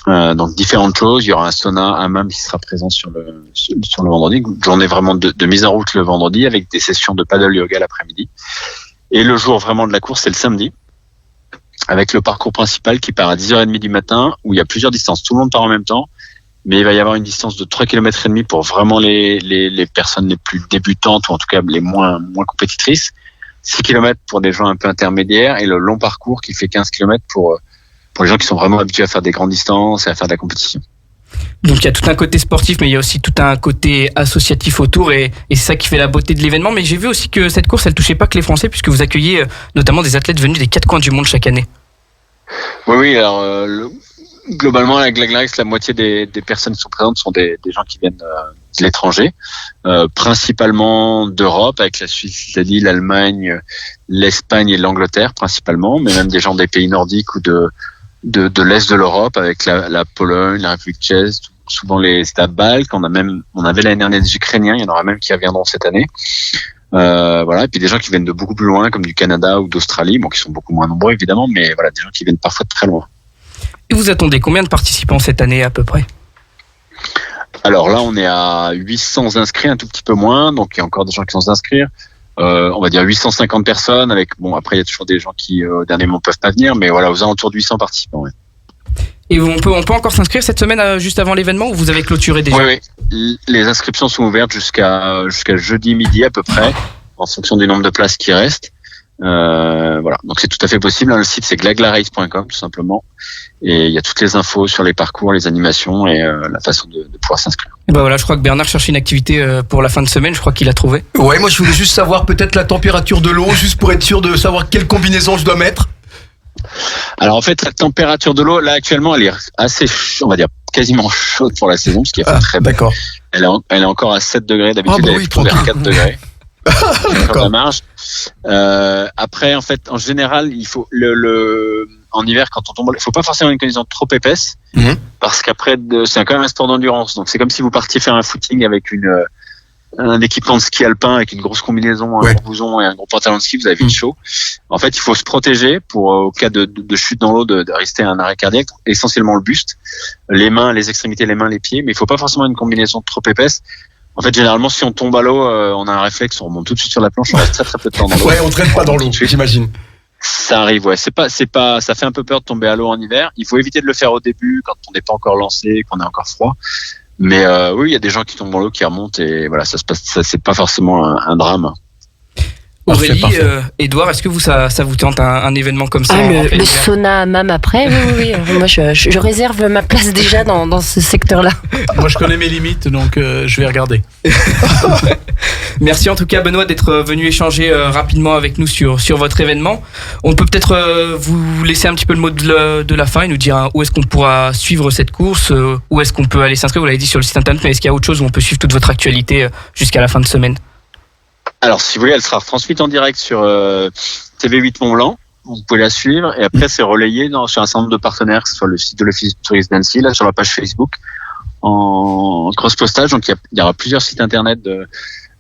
Donc différentes choses. Il y aura un sauna, un hammam qui sera présent sur le vendredi. Journée vraiment de mise en route le vendredi, avec des sessions de paddle yoga l'après-midi. Et le jour vraiment de la course, c'est le samedi, avec le parcours principal qui part à 10h30 du matin, où il y a plusieurs distances. Tout le monde part en même temps. Mais il va y avoir une distance de 3,5 km pour vraiment les personnes les plus débutantes, ou en tout cas les moins compétitrices. 6 km pour des gens un peu intermédiaires, et le long parcours qui fait 15 km pour les gens qui sont vraiment habitués à faire des grandes distances et à faire de la compétition. Donc il y a tout un côté sportif, mais il y a aussi tout un côté associatif autour, et c'est ça qui fait la beauté de l'événement. Mais j'ai vu aussi que cette course, elle touchait pas que les Français, puisque vous accueillez notamment des athlètes venus des 4 coins du monde chaque année. Oui, alors globalement, à la Glaglaris, la moitié des personnes qui sont présentes sont des gens qui viennent de l'étranger, principalement d'Europe, avec la Suisse, l'Italie, l'Allemagne, l'Espagne et l'Angleterre principalement, mais même des gens des pays nordiques ou de l'Est de l'Europe, avec la Pologne, la République tchèque, souvent les États baltes. On avait l'année dernière des Ukrainiens, il y en aura même qui reviendront cette année. Et puis des gens qui viennent de beaucoup plus loin, comme du Canada ou d'Australie, qui sont beaucoup moins nombreux évidemment, mais voilà, des gens qui viennent parfois de très loin. Et vous attendez combien de participants cette année à peu près ? Alors là, on est à 800 inscrits, un tout petit peu moins, donc il y a encore des gens qui vont s'inscrire. On va dire 850 personnes, avec après il y a toujours des gens qui au dernier moment peuvent pas venir, mais voilà, aux alentours de 800 participants. Ouais. Et on peut encore s'inscrire cette semaine juste avant l'événement, ou vous avez clôturé déjà ? Oui. Les inscriptions sont ouvertes jusqu'à jeudi midi à peu près, en fonction du nombre de places qui restent. Donc c'est tout à fait possible. Le site c'est glaglaris.com tout simplement, et il y a toutes les infos sur les parcours, les animations et la façon de pouvoir s'inscrire. Et voilà, je crois que Bernard cherche une activité pour la fin de semaine. Je crois qu'il a trouvé. Ouais, moi je voulais juste savoir peut-être la température de l'eau, juste pour être sûr de savoir quelle combinaison je dois mettre. Alors en fait, la température de l'eau là actuellement, elle est assez, on va dire quasiment chaude pour la saison, parce qu'il fait très beau. D'accord. Elle est encore à 7 degrés, d'habitude elle est plutôt vers 4 degrés. Comme la marge. Après, en fait, en général, il faut en hiver, quand on tombe, il faut pas forcément une condition trop épaisse, parce qu'après, c'est quand même un sport d'endurance. Donc, c'est comme si vous partiez faire un footing avec un équipement de ski alpin avec une grosse combinaison, un gros blouson et un gros pantalon de ski. Vous avez vite chaud. En fait, il faut se protéger pour, au cas de chute dans l'eau, de rester à un arrêt cardiaque. Essentiellement le buste, les mains, les extrémités, les mains, les pieds. Mais il faut pas forcément une combinaison trop épaisse. En fait, généralement, si on tombe à l'eau, on a un réflexe, on remonte tout de suite sur la planche, on reste très très peu de temps dans l'eau. Ouais, on traîne pas dans l'eau, j'imagine. Ça arrive, ouais. C'est pas, ça fait un peu peur de tomber à l'eau en hiver. Il faut éviter de le faire au début, quand on n'est pas encore lancé, qu'on est encore froid. Mais oui, il y a des gens qui tombent dans l'eau, qui remontent, et voilà, ça se passe, ça, c'est pas forcément un drame. Aurélie, Parfait. Edouard, est-ce que ça vous tente un événement comme ça Ah, en plein le hiver sauna hammam après, oui. Moi, je réserve ma place déjà dans ce secteur-là. Moi, je connais mes limites, donc je vais regarder. Merci en tout cas Benoît d'être venu échanger rapidement avec nous sur votre événement. On peut peut-être vous laisser un petit peu le mot de la fin et nous dire où est-ce qu'on pourra suivre cette course, où est-ce qu'on peut aller s'inscrire. Vous l'avez dit sur le site internet, mais est-ce qu'il y a autre chose où on peut suivre toute votre actualité jusqu'à la fin de semaine? Alors, si vous voulez, elle sera retransmise en direct sur TV8 Mont-Blanc. Vous pouvez la suivre et après, c'est relayé sur un certain nombre de partenaires, que ce soit le site de l'Office du tourisme d'Annecy, là, sur la page Facebook, en cross-postage. Donc, il y aura plusieurs sites internet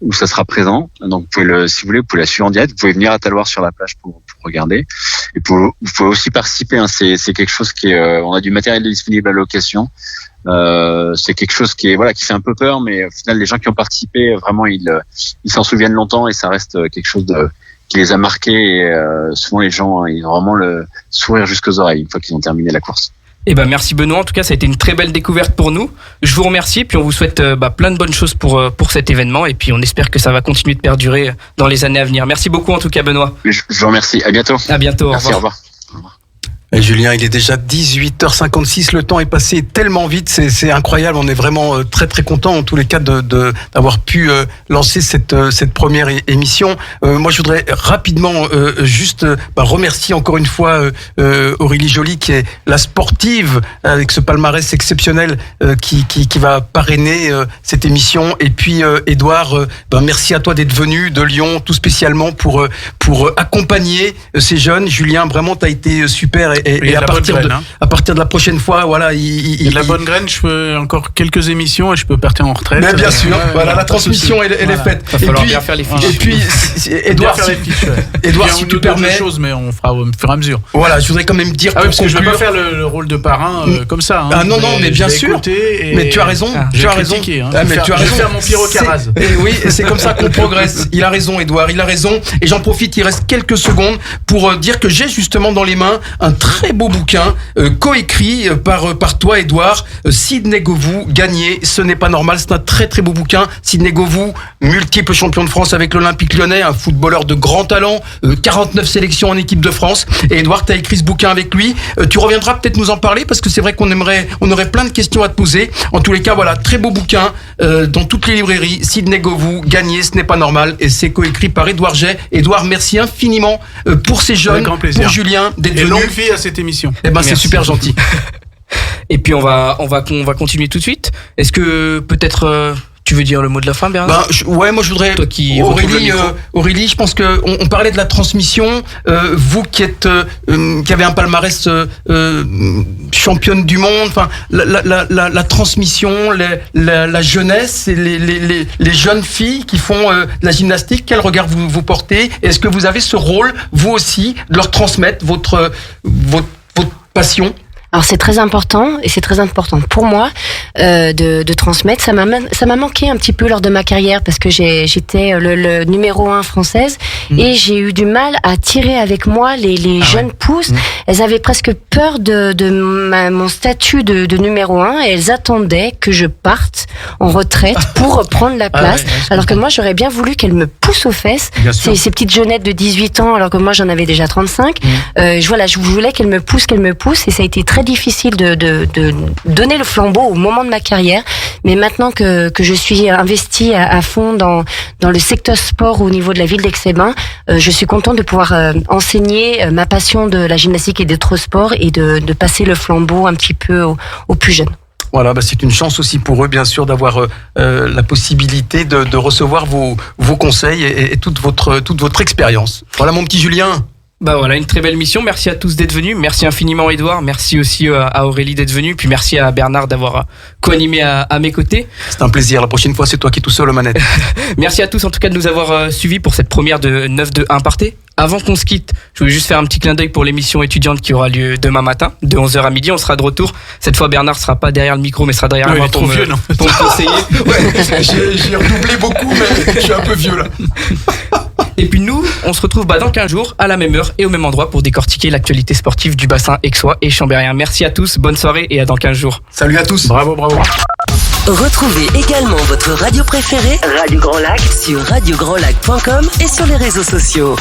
où ça sera présent. Donc, si vous voulez, vous pouvez la suivre en direct. Vous pouvez venir à Talloires sur la plage pour regarder. Et vous pouvez aussi participer. Hein. C'est quelque chose qui est, on a du matériel disponible à location. C'est quelque chose qui fait un peu peur, mais au final, les gens qui ont participé, vraiment, ils s'en souviennent longtemps et ça reste quelque chose qui les a marqués. Et souvent, les gens, ils ont vraiment le sourire jusqu'aux oreilles une fois qu'ils ont terminé la course. Eh ben merci Benoît, en tout cas ça a été une très belle découverte pour nous. Je vous remercie et puis on vous souhaite plein de bonnes choses pour cet événement et puis on espère que ça va continuer de perdurer dans les années à venir. Merci beaucoup en tout cas Benoît. Je vous remercie, à bientôt. À bientôt, Merci, au revoir. Et Julien, il est déjà 18h56, le temps est passé tellement vite, c'est incroyable, on est vraiment très très content en tous les cas d'avoir pu lancer cette première émission. Moi je voudrais rapidement juste remercier encore une fois Aurélie Joly qui est la sportive avec ce palmarès exceptionnel qui va parrainer cette émission. Et puis Edouard, merci à toi d'être venu de Lyon tout spécialement pour accompagner ces jeunes. Julien, vraiment t'as été super. Et à partir de la prochaine fois, voilà, il la bonne graine, je peux encore quelques émissions et je peux partir en retraite. Mais bien sûr, voilà, la transmission elle est faite. Il va falloir bien faire les fiches. Et puis, Edouard, si tu permets, choses, mais on fera au fur et à mesure. Voilà, je voudrais quand même dire. Parce que je ne vais pas faire le rôle de parrain comme ça. Ah non, mais bien sûr. Mais tu as raison. Tu as raison. Mais tu as raison. Je vais faire mon Pierrot Carraz. Et oui, c'est comme ça qu'on progresse. Il a raison, Edouard. Il a raison. Et j'en profite. Il reste quelques secondes pour dire que j'ai justement dans les mains un très beau bouquin coécrit par toi, Edouard. Sidney Govou, Gagner, ce n'est pas normal. C'est un très très beau bouquin. Sidney Govou, multiple champion de France avec l'Olympique Lyonnais, un footballeur de grand talent, 49 sélections en équipe de France. Et Edouard, tu as écrit ce bouquin avec lui. Tu reviendras peut-être nous en parler parce que c'est vrai qu'on aurait plein de questions à te poser. En tous les cas, voilà, très beau bouquin dans toutes les librairies. Sidney Govou, Gagner, ce n'est pas normal. Et c'est coécrit par Edouard Jay. Edouard, merci infiniment pour ces jeunes, pour Julien, d'être venu. Et longue vie à cette émission. Eh ben, c'est super gentil. Et puis on va continuer tout de suite. Est-ce que peut-être tu veux dire le mot de la fin, Bernard? Ouais, moi je voudrais. Toi qui Aurélie, je pense que on parlait de la transmission. Vous qui avez un palmarès championne du monde. Enfin, la transmission, la jeunesse, et les jeunes filles qui font de la gymnastique. Quel regard vous portez? Est-ce que vous avez ce rôle, vous aussi, de leur transmettre votre passion? Alors c'est très important et c'est très important pour moi de transmettre. Ça m'a manqué un petit peu lors de ma carrière parce que j'étais le numéro 1 française et j'ai eu du mal à tirer avec moi les jeunes pousses. Elles avaient presque peur de mon statut de numéro 1 et elles attendaient que je parte en retraite pour reprendre la place. Alors que moi j'aurais bien voulu qu'elles me poussent aux fesses. Ces petites jeunettes de 18 ans alors que moi j'en avais déjà 35. Je voulais qu'elles me poussent et ça a été très difficile de donner le flambeau au moment de ma carrière, mais maintenant que je suis investie à fond dans le secteur sport au niveau de la ville d'Aix-les-Bains, je suis contente de pouvoir enseigner ma passion de la gymnastique et d'autres sports et de passer le flambeau un petit peu aux plus jeunes. Voilà, c'est une chance aussi pour eux, bien sûr, d'avoir la possibilité de recevoir vos conseils et toute votre expérience. Voilà, mon petit Julien. Voilà, une très belle mission. Merci à tous d'être venus. Merci infiniment Edouard. Merci aussi à Aurélie d'être venue. Puis merci à Bernard d'avoir co-animé à mes côtés. C'est un plaisir. La prochaine fois, c'est toi qui es tout seul aux manettes. Merci à tous en tout cas de nous avoir suivis pour cette première de 9-2-1 Partez. Avant qu'on se quitte, je voulais juste faire un petit clin d'œil pour l'émission étudiante qui aura lieu demain matin, de 11h à midi. On sera de retour. Cette fois, Bernard sera pas derrière le micro, mais sera derrière moi pour me conseiller. J'ai redoublé beaucoup, mais je suis un peu vieux là. Et puis nous, on se retrouve dans 15 jours, à la même heure et au même endroit pour décortiquer l'actualité sportive du bassin aixois et chambérien. Merci à tous, bonne soirée et à dans 15 jours. Salut à tous. Bravo. Retrouvez également votre radio préférée, Radio Grand Lac, sur radiograndlac.com et sur les réseaux sociaux.